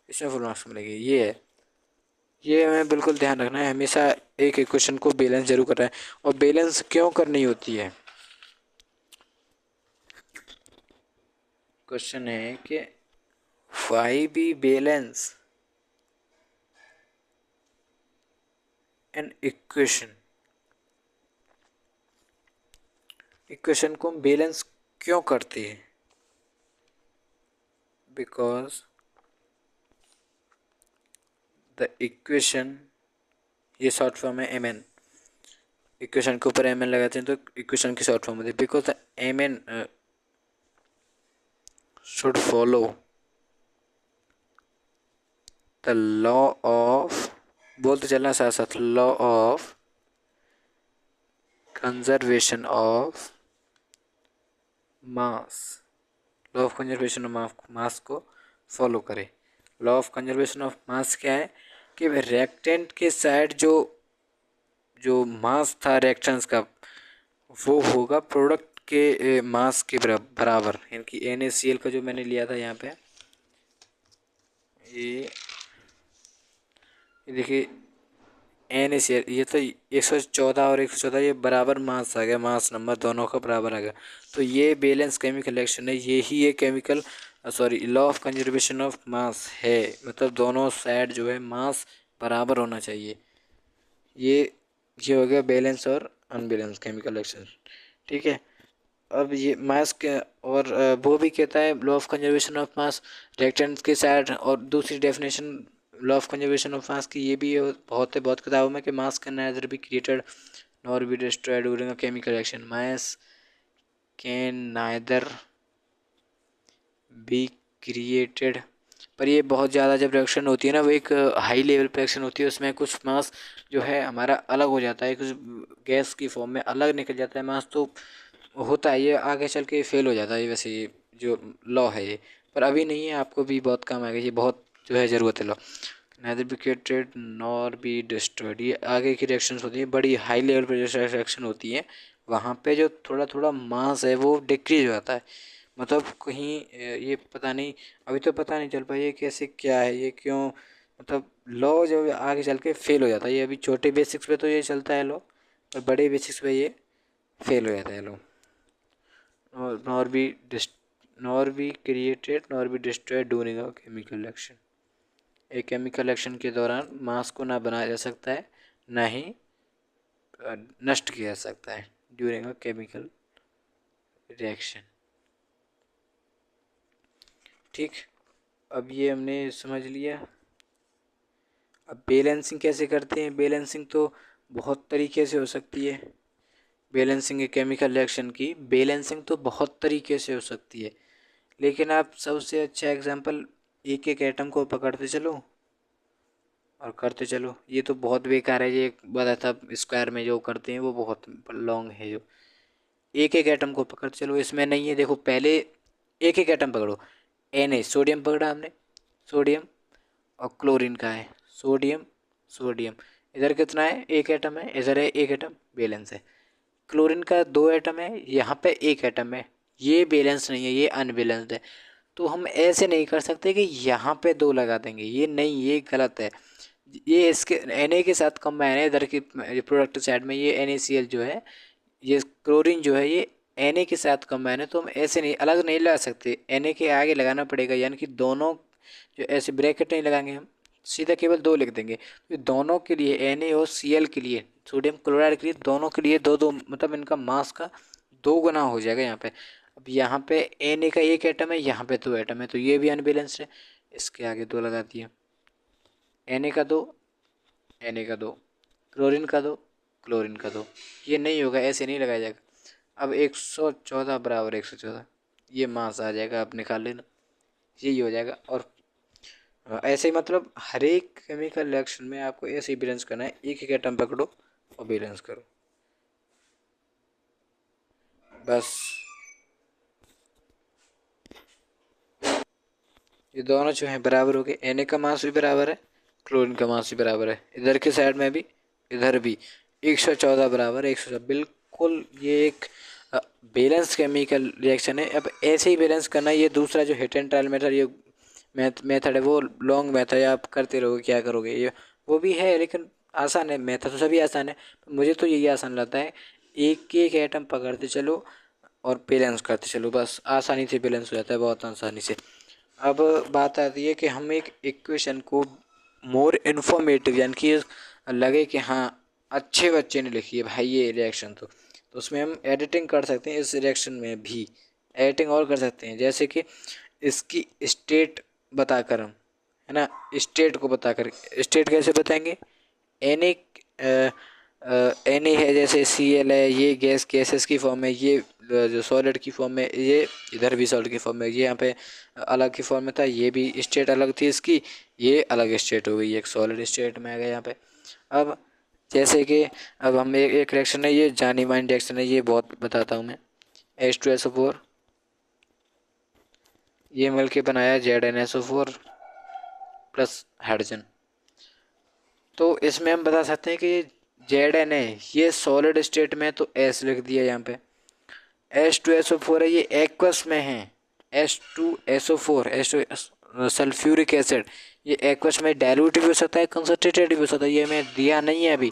इसमें फुल मार्क्स मिलेंगे। ये है, ये हमें बिल्कुल ध्यान रखना है, हमेशा एक इक्वेशन को बैलेंस जरूर करना है। और बैलेंस क्यों करनी होती है, क्वेश्चन है कि why be balance an equation, equation को हम बैलेंस क्यों करते हैं, बिकॉज द इक्वेशन, ये शॉर्ट फॉर्म है एम एन, इक्वेशन के ऊपर एम एन लगाते हैं तो इक्वेशन की शॉर्ट फॉर्म होती है, because the M N should follow the law of, बोलते चलना साथ साथ, law of conservation of mass, law of conservation of mass को फॉलो करे। Law of conservation of mass क्या है कि रिएक्टेंट के साइड जो जो मास था रिएक्शंस का वो होगा प्रोडक्ट के मास के बराबर, यानी कि NaCl का जो मैंने लिया था यहाँ पे, ये देखिए NaCl, ये तो 114 और 114 ये बराबर मास आ गया, मास नंबर दोनों का बराबर आ गया, तो ये बैलेंस केमिकल रिएक्शन है, यही ये chemical sorry law of conservation of मास है, मतलब दोनों साइड जो है मास बराबर होना चाहिए। ये हो गया बैलेंस और अनबैलेंस केमिकल रिएक्शन, ठीक है। अब ये मास के और वो भी कहता है law of conservation of mass reactants के साइड, और दूसरी definition law of conservation of मास की ये भी बहुत किताबों में कि मास can neither be created nor be destroyed during a chemical reaction, mass can neither be created. पर ये बहुत ज़्यादा जब रिएक्शन होती है ना, वो एक हाई लेवल पर रिएक्शन होती है, उसमें कुछ मास जो है हमारा अलग हो जाता है, कुछ गैस की फॉर्म में अलग निकल जाता है मास, तो होता है ये आगे चल के फेल हो जाता है वैसे ये जो लॉ है ये, पर अभी नहीं है, आपको भी बहुत काम आएगा, ये बहुत जो है ज़रूरत है law. Neither be created nor be destroyed, ये आगे की रिएक्शंस होती हैं, बड़ी हाई लेवल पर जो रिएक्शन होती है वहाँ पे जो थोड़ा थोड़ा मास है वो डिक्रीज हो जाता है, मतलब कहीं ये पता नहीं, अभी तो पता नहीं चल पाया ये कैसे क्या है, ये क्यों, मतलब लॉ जो आगे चल के फेल हो जाता है, ये अभी छोटे बेसिक्स पे तो ये चलता है लॉ, और बड़े बेसिक्स पे ये फेल हो जाता है law. nor be nor be created nor be destroyed during a chemical reaction, एक केमिकल रिएक्शन के दौरान मास को ना बनाया जा सकता है ना ही नष्ट किया जा सकता है ड्यूरिंग अ केमिकल रिएक्शन, ठीक। अब ये हमने समझ लिया। अब बैलेंसिंग कैसे करते हैं, बैलेंसिंग तो बहुत तरीके से हो सकती है, बैलेंसिंग केमिकल रिएक्शन की बैलेंसिंग तो बहुत तरीके से हो सकती है, लेकिन आप सबसे अच्छा एग्जांपल एक एक एटम को पकड़ते चलो और करते चलो। ये तो बहुत बेकार है, ये बता था स्क्वायर में जो करते हैं वो बहुत लॉन्ग है। जो एक एक एटम को पकड़ते चलो, इसमें नहीं है। देखो पहले एक एक एटम पकड़ो। Na सोडियम पकड़ा हमने, सोडियम, और क्लोरीन का है सोडियम सोडियम। इधर कितना है, एक एटम है, इधर है एक एटम, बैलेंस है। क्लोरीन का दो एटम है, यहाँ पे एक एटम है, ये बैलेंस नहीं है, ये अनबैलेंस्ड है। तो हम ऐसे नहीं कर सकते कि यहाँ पे दो लगा देंगे, ये नहीं, ये गलत है। ये इसके Na के साथ कंबाइन है, इधर की प्रोडक्ट साइड में ये NaCl जो है, ये क्लोरीन जो है ये Na के साथ कंबाइन है। तो हम ऐसे नहीं, अलग नहीं लगा सकते, Na के आगे लगाना पड़ेगा, यानी कि दोनों जो ऐसे ब्रैकेट नहीं लगाएंगे हम, सीधा केवल दो लिख देंगे। तो दोनों के लिए Na और Cl के लिए, सोडियम क्लोराइड के लिए, दोनों के लिए दो दो, मतलब इनका मास का 2 गुना हो जाएगा यहाँ पे। अब यहाँ पे Na का एक एटम है, यहाँ पे 2 एटम है, तो ये भी अनबैलेंस्ड है, इसके आगे 2 लगा दिए। Na का 2, Na का 2, क्लोरीन का 2, क्लोरीन का 2। ये नहीं होगा, ऐसे नहीं लगाया जाएगा। अब 114 बराबर 114, ये मास आ जाएगा, आप निकाल लेना, यही हो जाएगा। और ऐसे ही मतलब हर एक केमिकल रिएक्शन में आपको ऐसे ही बैलेंस करना है, एक एक एटम पकड़ो और बैलेंस करो, बस। ये दोनों जो हैं बराबर हो गए, Na का मास भी बराबर है, क्लोरीन का मास भी बराबर है, इधर के साइड में भी, इधर भी 114 बराबर 114, बिल्कुल ये एक बैलेंस केमिकल रिएक्शन है। अब ऐसे ही बैलेंस करना है। ये दूसरा जो हिट एंड ट्रायल मेथड, ये मेथड है, वो लॉन्ग मेथड है, आप करते रहोगे क्या करोगे, ये वो भी है, लेकिन आसान है। मेथड तो सभी आसान है, मुझे तो यही आसान लगता है। एक एक एटम पकड़ते चलो और बैलेंस करते चलो, बस आसानी से बैलेंस हो जाता है, बहुत आसानी से। अब बात आती है कि हम एक इक्वेशन को मोर इन्फॉर्मेटिव, यानी कि लगे कि हाँ अच्छे बच्चे ने लिखी है भाई ये रिएक्शन, तो उसमें हम एडिटिंग कर सकते हैं। इस रिएक्शन में भी एडिटिंग और कर सकते हैं, जैसे कि इसकी स्टेट बताकर हम, है ना, स्टेट को बताकर। स्टेट कैसे बताएंगे, एन एन है, जैसे Cl है, ये गैसेस की फॉर्म है, ये जो सॉलिड की फॉर्म में, ये इधर भी सॉलिड की फॉर्म में, ये यहाँ पे अलग की फॉर्म में था, ये भी स्टेट अलग थी इसकी, ये अलग स्टेट हो गई, एक सॉलिड स्टेट में आ गया यहाँ पे। अब जैसे कि अब हम एक रिएक्शन है, ये जानी मानी रिएक्शन है, ये बहुत बताता हूँ मैं। H2SO4, ये मिलके बनाया ZnSO4 प्लस हाइड्रोजन। तो इसमें हम बता सकते हैं कि Zn है, ये सॉलिड स्टेट में, तो S लिख दिया यहाँ पे। H2SO4 है, ये एक्वस में है, H2SO4, H2 सल्फ्यूरिक एसिड, ये एक्वस में डाइल्यूट भी हो सकता है, कंसनट्रेटेड भी हो सकता है, ये हमें दिया नहीं है अभी।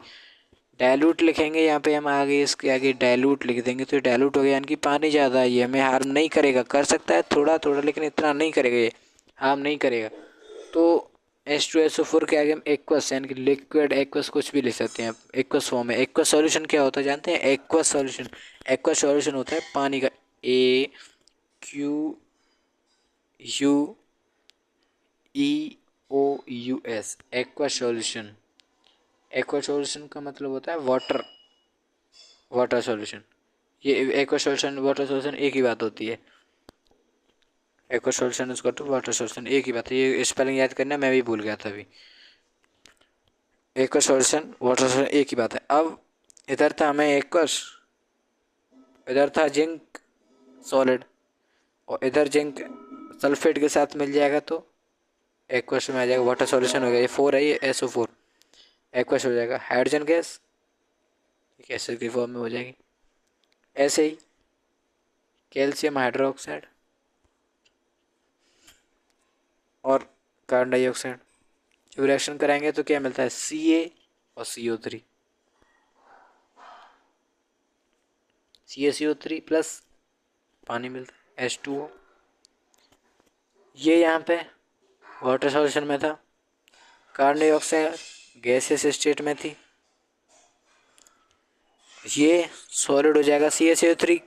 डाइल्यूट लिखेंगे यहाँ पे हम, आगे इसके आगे डाइल्यूट लिख देंगे, तो डाइल्यूट हो गया, यानी कि पानी ज़्यादा है, ये हमें हार्म नहीं करेगा, कर सकता है थोड़ा थोड़ा, लेकिन इतना नहीं करेगा, ये हार्म नहीं करेगा। तो H2SO4 के आगे हम एक्वस, यानी कि लिक्विड एक्वस कुछ भी लिख सकते हैं आप, एक्वस फॉर्म है। एक्वस सॉल्यूशन क्या होता है जानते हैं, एक्वस सॉल्यूशन, एक्वस सॉल्यूशन होता है पानी का, AQUEOUS, aqueous solution. Aqueous solution का मतलब होता है वाटर, वाटर सॉल्यूशन। ये एक्वस सॉल्यूशन वाटर सॉल्यूशन एक ही बात होती है, एक्वस सॉल्यूशन इसका तो वाटर सॉल्यूशन एक ही बात है, ये स्पेलिंग याद करना, मैं भी भूल गया था अभी। एक्वस सॉल्यूशन वाटर सॉल्यूशन एक ही बात है। अब इधर था हमें एक्वस, इधर था जिंक सॉलिड, और इधर जिंक सल्फेट के साथ मिल जाएगा तो एक्वस में आ जाएगा, वाटर सॉल्यूशन हो गया। ये 4 है, ये SO4 एक्वस हो जाएगा। हाइड्रोजन गैस एक एसिड की फॉर्म में हो जाएगी। ऐसे ही कैल्शियम हाइड्रोक्साइड और कार्बन डाइऑक्साइड जब रिएक्शन कराएंगे तो क्या मिलता है, Ca और CO3, CaCO3 प्लस पानी मिलता है H2O। ये यहाँ पे वाटर सॉल्यूशन में था, कार्बन डाइऑक्साइड गैसेस स्टेट में थी, ये सॉलिड हो जाएगा CaCO3।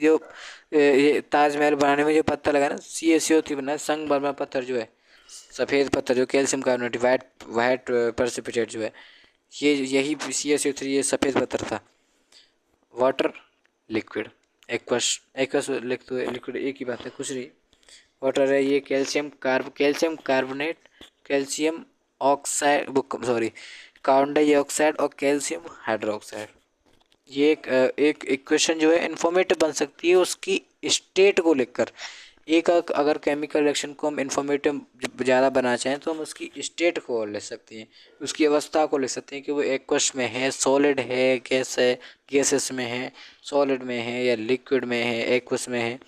जो ये ताजमहल बनाने में जो पत्थर लगा ना, CaCO3 बना, संगमरमर पत्थर जो है, सफ़ेद पत्थर जो कैल्शियम कार्बोनेट, वाइट प्रेसिपिटेट जो है, ये यही CaCO3, ये सफ़ेद पत्थर था। वाटर लिक्विड, एक्वस, एक्वस लिख दो, लिक्विड एक ही बात है, कुछ नहीं। वाटर है ये calcium carbonate, calcium oxide, sorry carbon dioxide और कैल्शियम हाइड्रोक्साइड। ये एक इक्वेशन जो है इन्फॉर्मेटिव बन सकती है उसकी स्टेट को लेकर। एक अगर केमिकल रिएक्शन को हम इन्फॉर्मेटिव ज़्यादा बनाना चाहें तो हम उसकी स्टेट को ले सकते हैं, उसकी अवस्था को ले सकते हैं कि वो एक्वस में है, सॉलिड है, गैस है, गैसेस में है, सॉलिड में है या लिक्विड में है, एक्वस में है।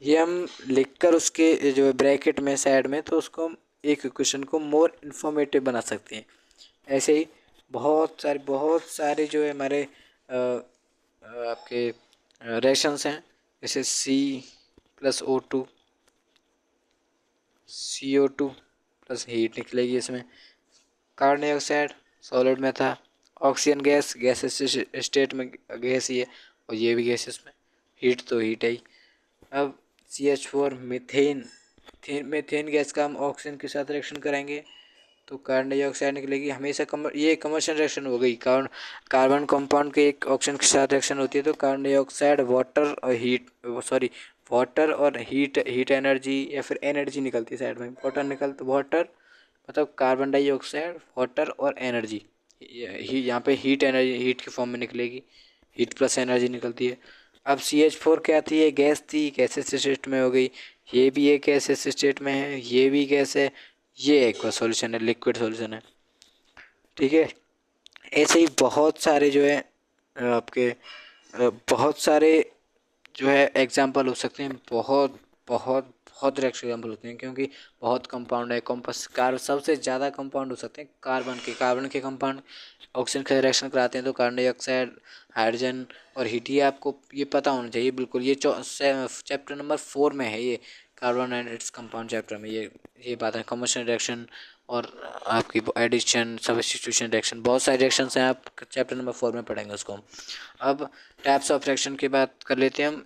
ये हम लिखकर उसके जो ब्रैकेट में साइड में, तो उसको हम एक इक्वेशन को मोर इन्फॉर्मेटिव बना सकते हैं। ऐसे ही बहुत सारे जो है हमारे आपके रिएक्शंस हैं, जैसे C+O2, CO2 प्लस हीट निकलेगी इसमें, कार्बन डाइऑक्साइड सॉलिड में था, ऑक्सीजन गैस स्टेट में गैस ही है और ये भी गैसेस में, हीट तो हीट है ही। अब CH4 मीथेन, मीथेन गैस का हम ऑक्सीजन के साथ रिएक्शन करेंगे तो कार्बन डाइऑक्साइड निकलेगी। हमेशा ये कमर्शियल रिएक्शन हो गई, कार्बन कंपाउंड के एक ऑक्सीजन के साथ रिएक्शन होती है तो कार्बन डाइऑक्साइड वाटर और हीट एनर्जी या फिर एनर्जी निकलती है साइड में, वाटर मतलब कार्बन डाइऑक्साइड, वाटर और एनर्जी, यहाँ पे हीट एनर्जी हीट के फॉर्म में निकलेगी, हीट प्लस एनर्जी निकलती है। अब CH4 क्या थी, ये गैस थी, गैसेस स्टेट में हो गई, ये भी एक गैसेस स्टेट में है, ये भी गैस है, ये एक सॉल्यूशन है, लिक्विड सॉल्यूशन है। ठीक है, ऐसे ही बहुत सारे जो है आपके बहुत सारे जो है एग्जाम्पल हो सकते हैं, बहुत बहुत बहुत एग्जाम्पल होते हैं, क्योंकि बहुत कंपाउंड है। सबसे ज़्यादा कंपाउंड हो सकते हैं कार्बन के कंपाउंड ऑक्सीजन का रिएक्शन कराते हैं तो कार्बन डाइऑक्साइड, हाइड्रोजन और हीट, ये आपको ये पता होना चाहिए बिल्कुल। ये चैप्टर नंबर 4 में है, ये carbon and its compound chapter में ये बात है। कम्बशन रिएक्शन और आपकी एडिशन, सब्स्टिट्यूशन रिएक्शन, बहुत सारे रिएक्शंस हैं, आप चैप्टर नंबर 4 में पढ़ेंगे उसको हम। अब टाइप्स ऑफ रिएक्शन की बात कर लेते हैं हम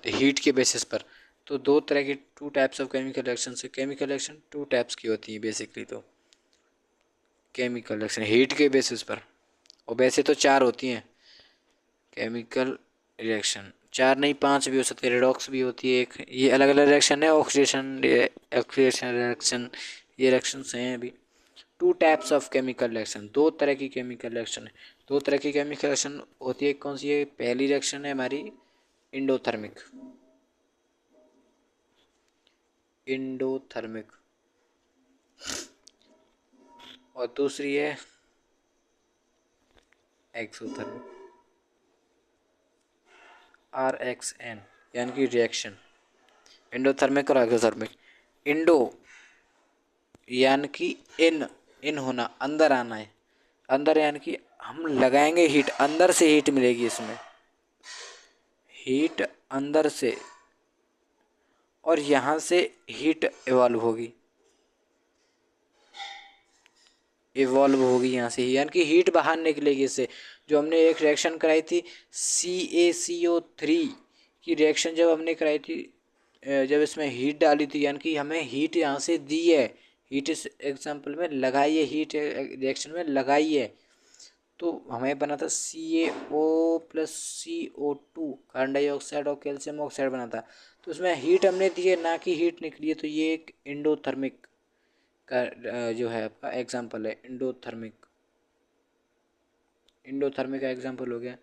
हीट के बेसिस पर। तो दो तरह की, 2 टाइप्स ऑफ केमिकल रिएक्शन से, केमिकल रिएक्शन 2 टाइप्स की होती है बेसिकली। तो केमिकल रिएक्शन हीट के बेसिस पर, और वैसे तो 4 होती हैं केमिकल रिएक्शन, 4 नहीं 5 भी हो सकती है, रेडॉक्स भी होती है एक, ये अलग अलग रिएक्शन है। ऑक्सीडेशन रिएक्शन, ये रिएक्शंस हैं अभी। 2 टाइप्स ऑफ केमिकल रिएक्शन, 2 तरह की केमिकल रिएक्शन है। 2 तरह की केमिकल रिएक्शन होती है, कौन सी है? पहली रिएक्शन है हमारी इंडोथर्मिक, और दूसरी है एक्सोथर्मिक, RXN, यानी कि रिएक्शन। इंडोथर्मिक और एक्सोथर्मिक। इंडो यानी कि इन होना, अंदर आना है, अंदर यानी कि हम लगाएंगे हीट, अंदर से हीट मिलेगी इसमें, हीट अंदर से, और यहाँ से हीट इवॉल्व होगी यहाँ से ही, यानी कि हीट बाहर निकलेगी इससे। जो हमने एक रिएक्शन कराई थी CaCO3 की रिएक्शन, जब हमने कराई थी, जब इसमें हीट डाली थी, यानी कि हमें हीट यहाँ से दी है, हीट इस एग्जाम्पल में लगाई है, हीट रिएक्शन में लगाई है, तो हमें बना था CaO+CO2, कार्बन डाइऑक्साइड और कैल्शियम ऑक्साइड बना था। तो उसमें हीट हमने दी है, ना कि हीट निकली है, तो ये एक इंडोथर्मिक का जो है आपका एग्जाम्पल है। इंडोथर्मिक का एग्जाम्पल हो गया।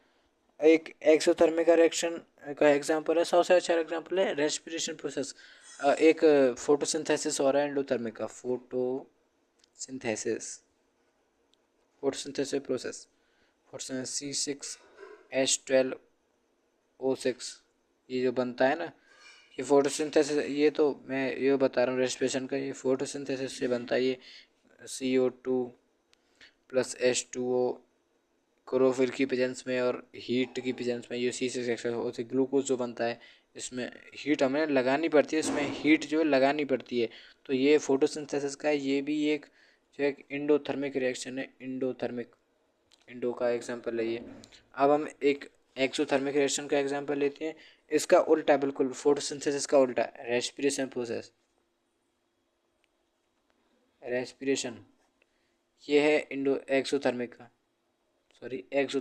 एक एक्सोथर्मिक का रिएक्शन का एग्जाम्पल है, सबसे अच्छा एग्जाम्पल है रेस्पिरेशन प्रोसेस। एक फोटोसिंथेसिस हो रहा है इंडोथर्मिक का, फोटोसिंथेसिस प्रोसेस, C6H12O6, ये जो बनता है ना, ये फोटोसिंथेसिस, ये तो मैं ये बता रहा हूँ रेस्पिरेशन का, ये फोटोसिंथेसिस से बनता है। ये CO2+H2O क्लोरोफिल की प्रेजेंस में और हीट की प्रेजेंस में, ये C6H12O6 ग्लूकोज जो बनता है, इसमें हीट हमें लगानी पड़ती है, इसमें हीट जो लगानी पड़ती है। तो ये फोटोसिंथेसिस का है, ये भी एक जो एक इंडोथर्मिक रिएक्शन है। इंडो का एग्जांपल है ये। अब हम एक एक्सोथर्मिक रिएक्शन का एग्जांपल लेते हैं, इसका उल्टा, बिल्कुल फोटोसिंथेसिस का उल्टा, रेस्पिरेशन प्रोसेस। रेस्पिरेशन ये है एक्सोथर्मिक रिएक्शन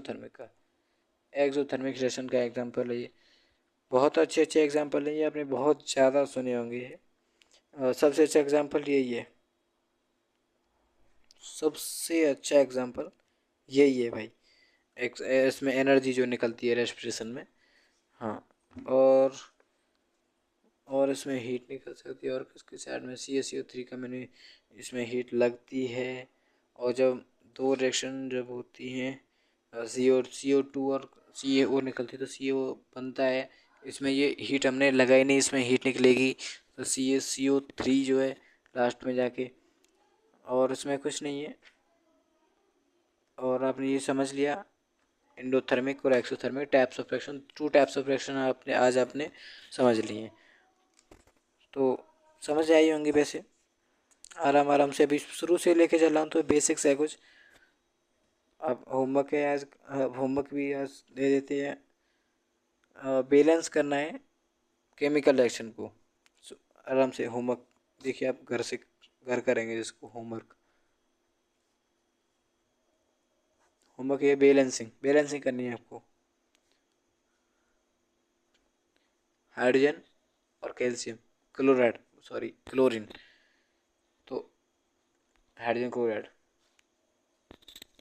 का एग्जांपल है ये। बहुत अच्छे एग्जांपल है ये, आपने बहुत ज़्यादा सुने होंगे ये। सबसे अच्छा एग्जांपल यही है, सबसे अच्छा एग्जांपल यही है भाई। इसमें एनर्जी जो निकलती है रेस्पिरेशन में। हाँ, और इसमें हीट निकल सकती है, और किसके साइड में CaCO3 का मैंने इसमें हीट लगती है। और जब दो रिएक्शन जब होती हैं, CO2 और CaO निकलती है तो CO बनता है। इसमें ये हीट हमने लगाई नहीं, इसमें हीट निकलेगी तो CaCO3 जो है लास्ट में जाके, और इसमें कुछ नहीं है। और आपने ये समझ लिया एंडोथर्मिक और exothermic types of reaction, 2 types of reaction आपने आज समझ लिए। तो समझ आई होंगी वैसे, आराम आराम से अभी शुरू से लेके चल रहा हूँ तो बेसिक्स है कुछ। अब होमवर्क है आज, होमवर्क भी आज दे देते हैं। बैलेंस करना है केमिकल रिएक्शन को। आराम से होमवर्क देखिए, आप घर करेंगे जिसको होमवर्क ये बैलेंसिंग करनी है आपको। हाइड्रोजन और कैल्शियम क्लोराइड, सॉरी क्लोरीन, तो हाइड्रोजन क्लोराइड,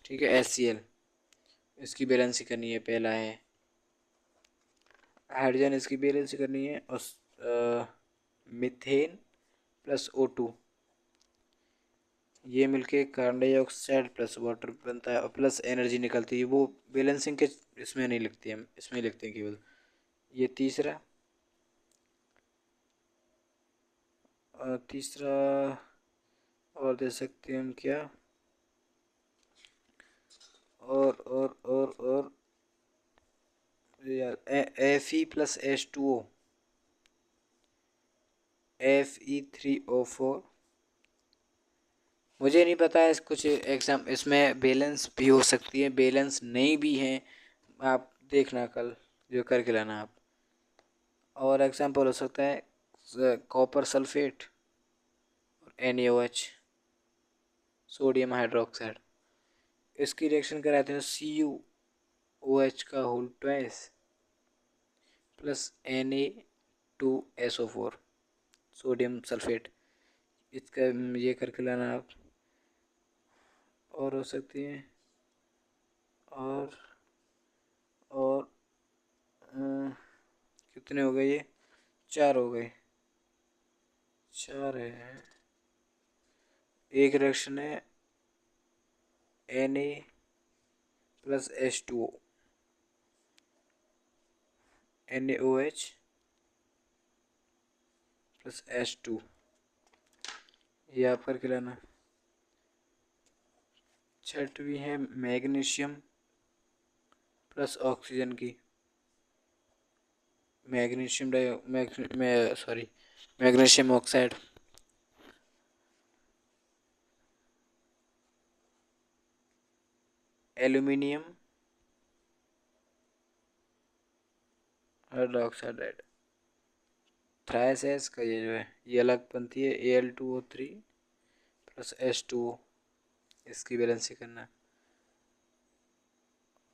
ठीक है, HCl, इसकी बैलेंसिंग करनी है। पहला है हाइड्रोजन, इसकी बैलेंसिंग करनी है। और मीथेन प्लस O2, ये मिलके कार्बन डाइऑक्साइड प्लस वाटर बनता है, और प्लस एनर्जी निकलती है। वो बैलेंसिंग के इसमें नहीं लिखती, हम इसमें लिखते हैं केवल। ये तीसरा, और दे सकते हैं हम क्या, और यार Fe प्लस H2O, Fe3O4। मुझे नहीं पता है, कुछ एग्जाम इसमें बैलेंस भी हो सकती है, बैलेंस नहीं भी है, आप देखना कल जो करके लाना आप। और एग्जाम्पल हो सकता है कॉपर सल्फेट और NaOH, सोडियम हाइड्रोक्साइड। इसकी रिएक्शन कराते हैं CuOH का whole twice plus Na2SO4, sodium sulphate. इसका ये करके लाना आप। और हो सकती हैं, और और कितने हो गए, ये 4 हो गए, 4 है। एक रिएक्शन है Na plus H2O, NaOH plus H2, ये आप करके लाना। छठवीं है मैग्नीशियम प्लस ऑक्सीजन की, magnesium oxide. Aluminium hydroxide, thrice है इसका, ये जो है ये अलग बनती है, Al2O3 प्लस H2O, इसकी बैलेंस करना।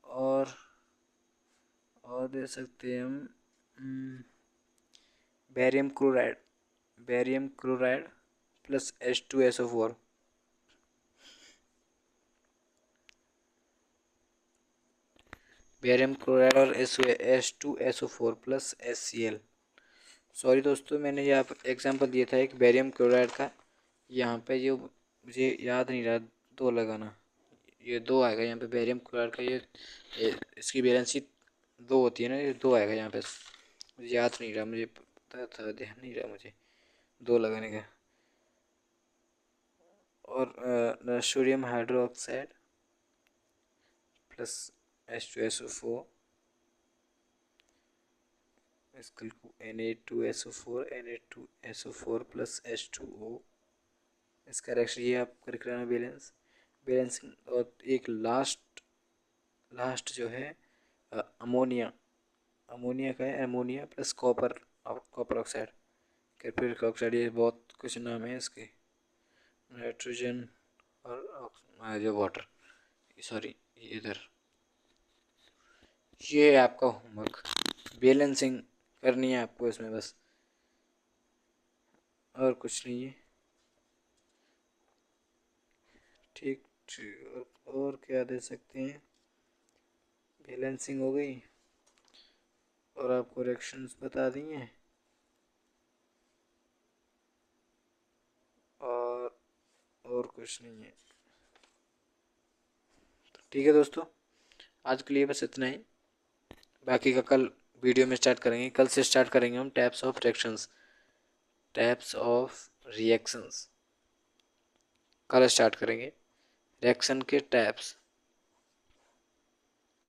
और दे सकते हैं हम barium chloride plus H2SO4, barium chloride और H2SO4 प्लस HCl। सॉरी दोस्तों, मैंने यहाँ पर एग्जांपल दिया था एक बैरियम क्लोराइड का, यहाँ पे जो मुझे याद नहीं रहा, 2 लगाना, ये 2 आएगा यहाँ पे बैरियम क्लोराइड का। ये इसकी बैलेंस 2 होती है ना, ये 2 आएगा यहाँ पे। मुझे याद नहीं रहा, मुझे पता था, ध्यान नहीं रहा मुझे 2 लगाने का। और सोडियम हाइड्रोक्साइड प्लस H2SO4, इसको Na2SO4 प्लस H2O, इसका रिएक्शन ये आप करके लाना बैलेंसिंग। और एक लास्ट जो है अमोनिया का है, ammonia plus copper oxide, sulphuric oxide, ये बहुत कुछ नाम है इसके, नाइट्रोजन और जो वाटर, सॉरी इधर। ये है आपका होमवर्क, बैलेंसिंग करनी है आपको इसमें बस। और कुछ नहीं है। ठीक ठीक, और क्या दे सकते हैं? बैलेंसिंग हो गई और आपको रिएक्शंस बता दी हैं। और कुछ नहीं है। तो ठीक है दोस्तों, आज के लिए बस इतना ही। बाकी का कल वीडियो में स्टार्ट करेंगे। कल से स्टार्ट करेंगे हम types of reactions. Types of reactions कल स्टार्ट करेंगे। रिएक्शन के टाइप्स।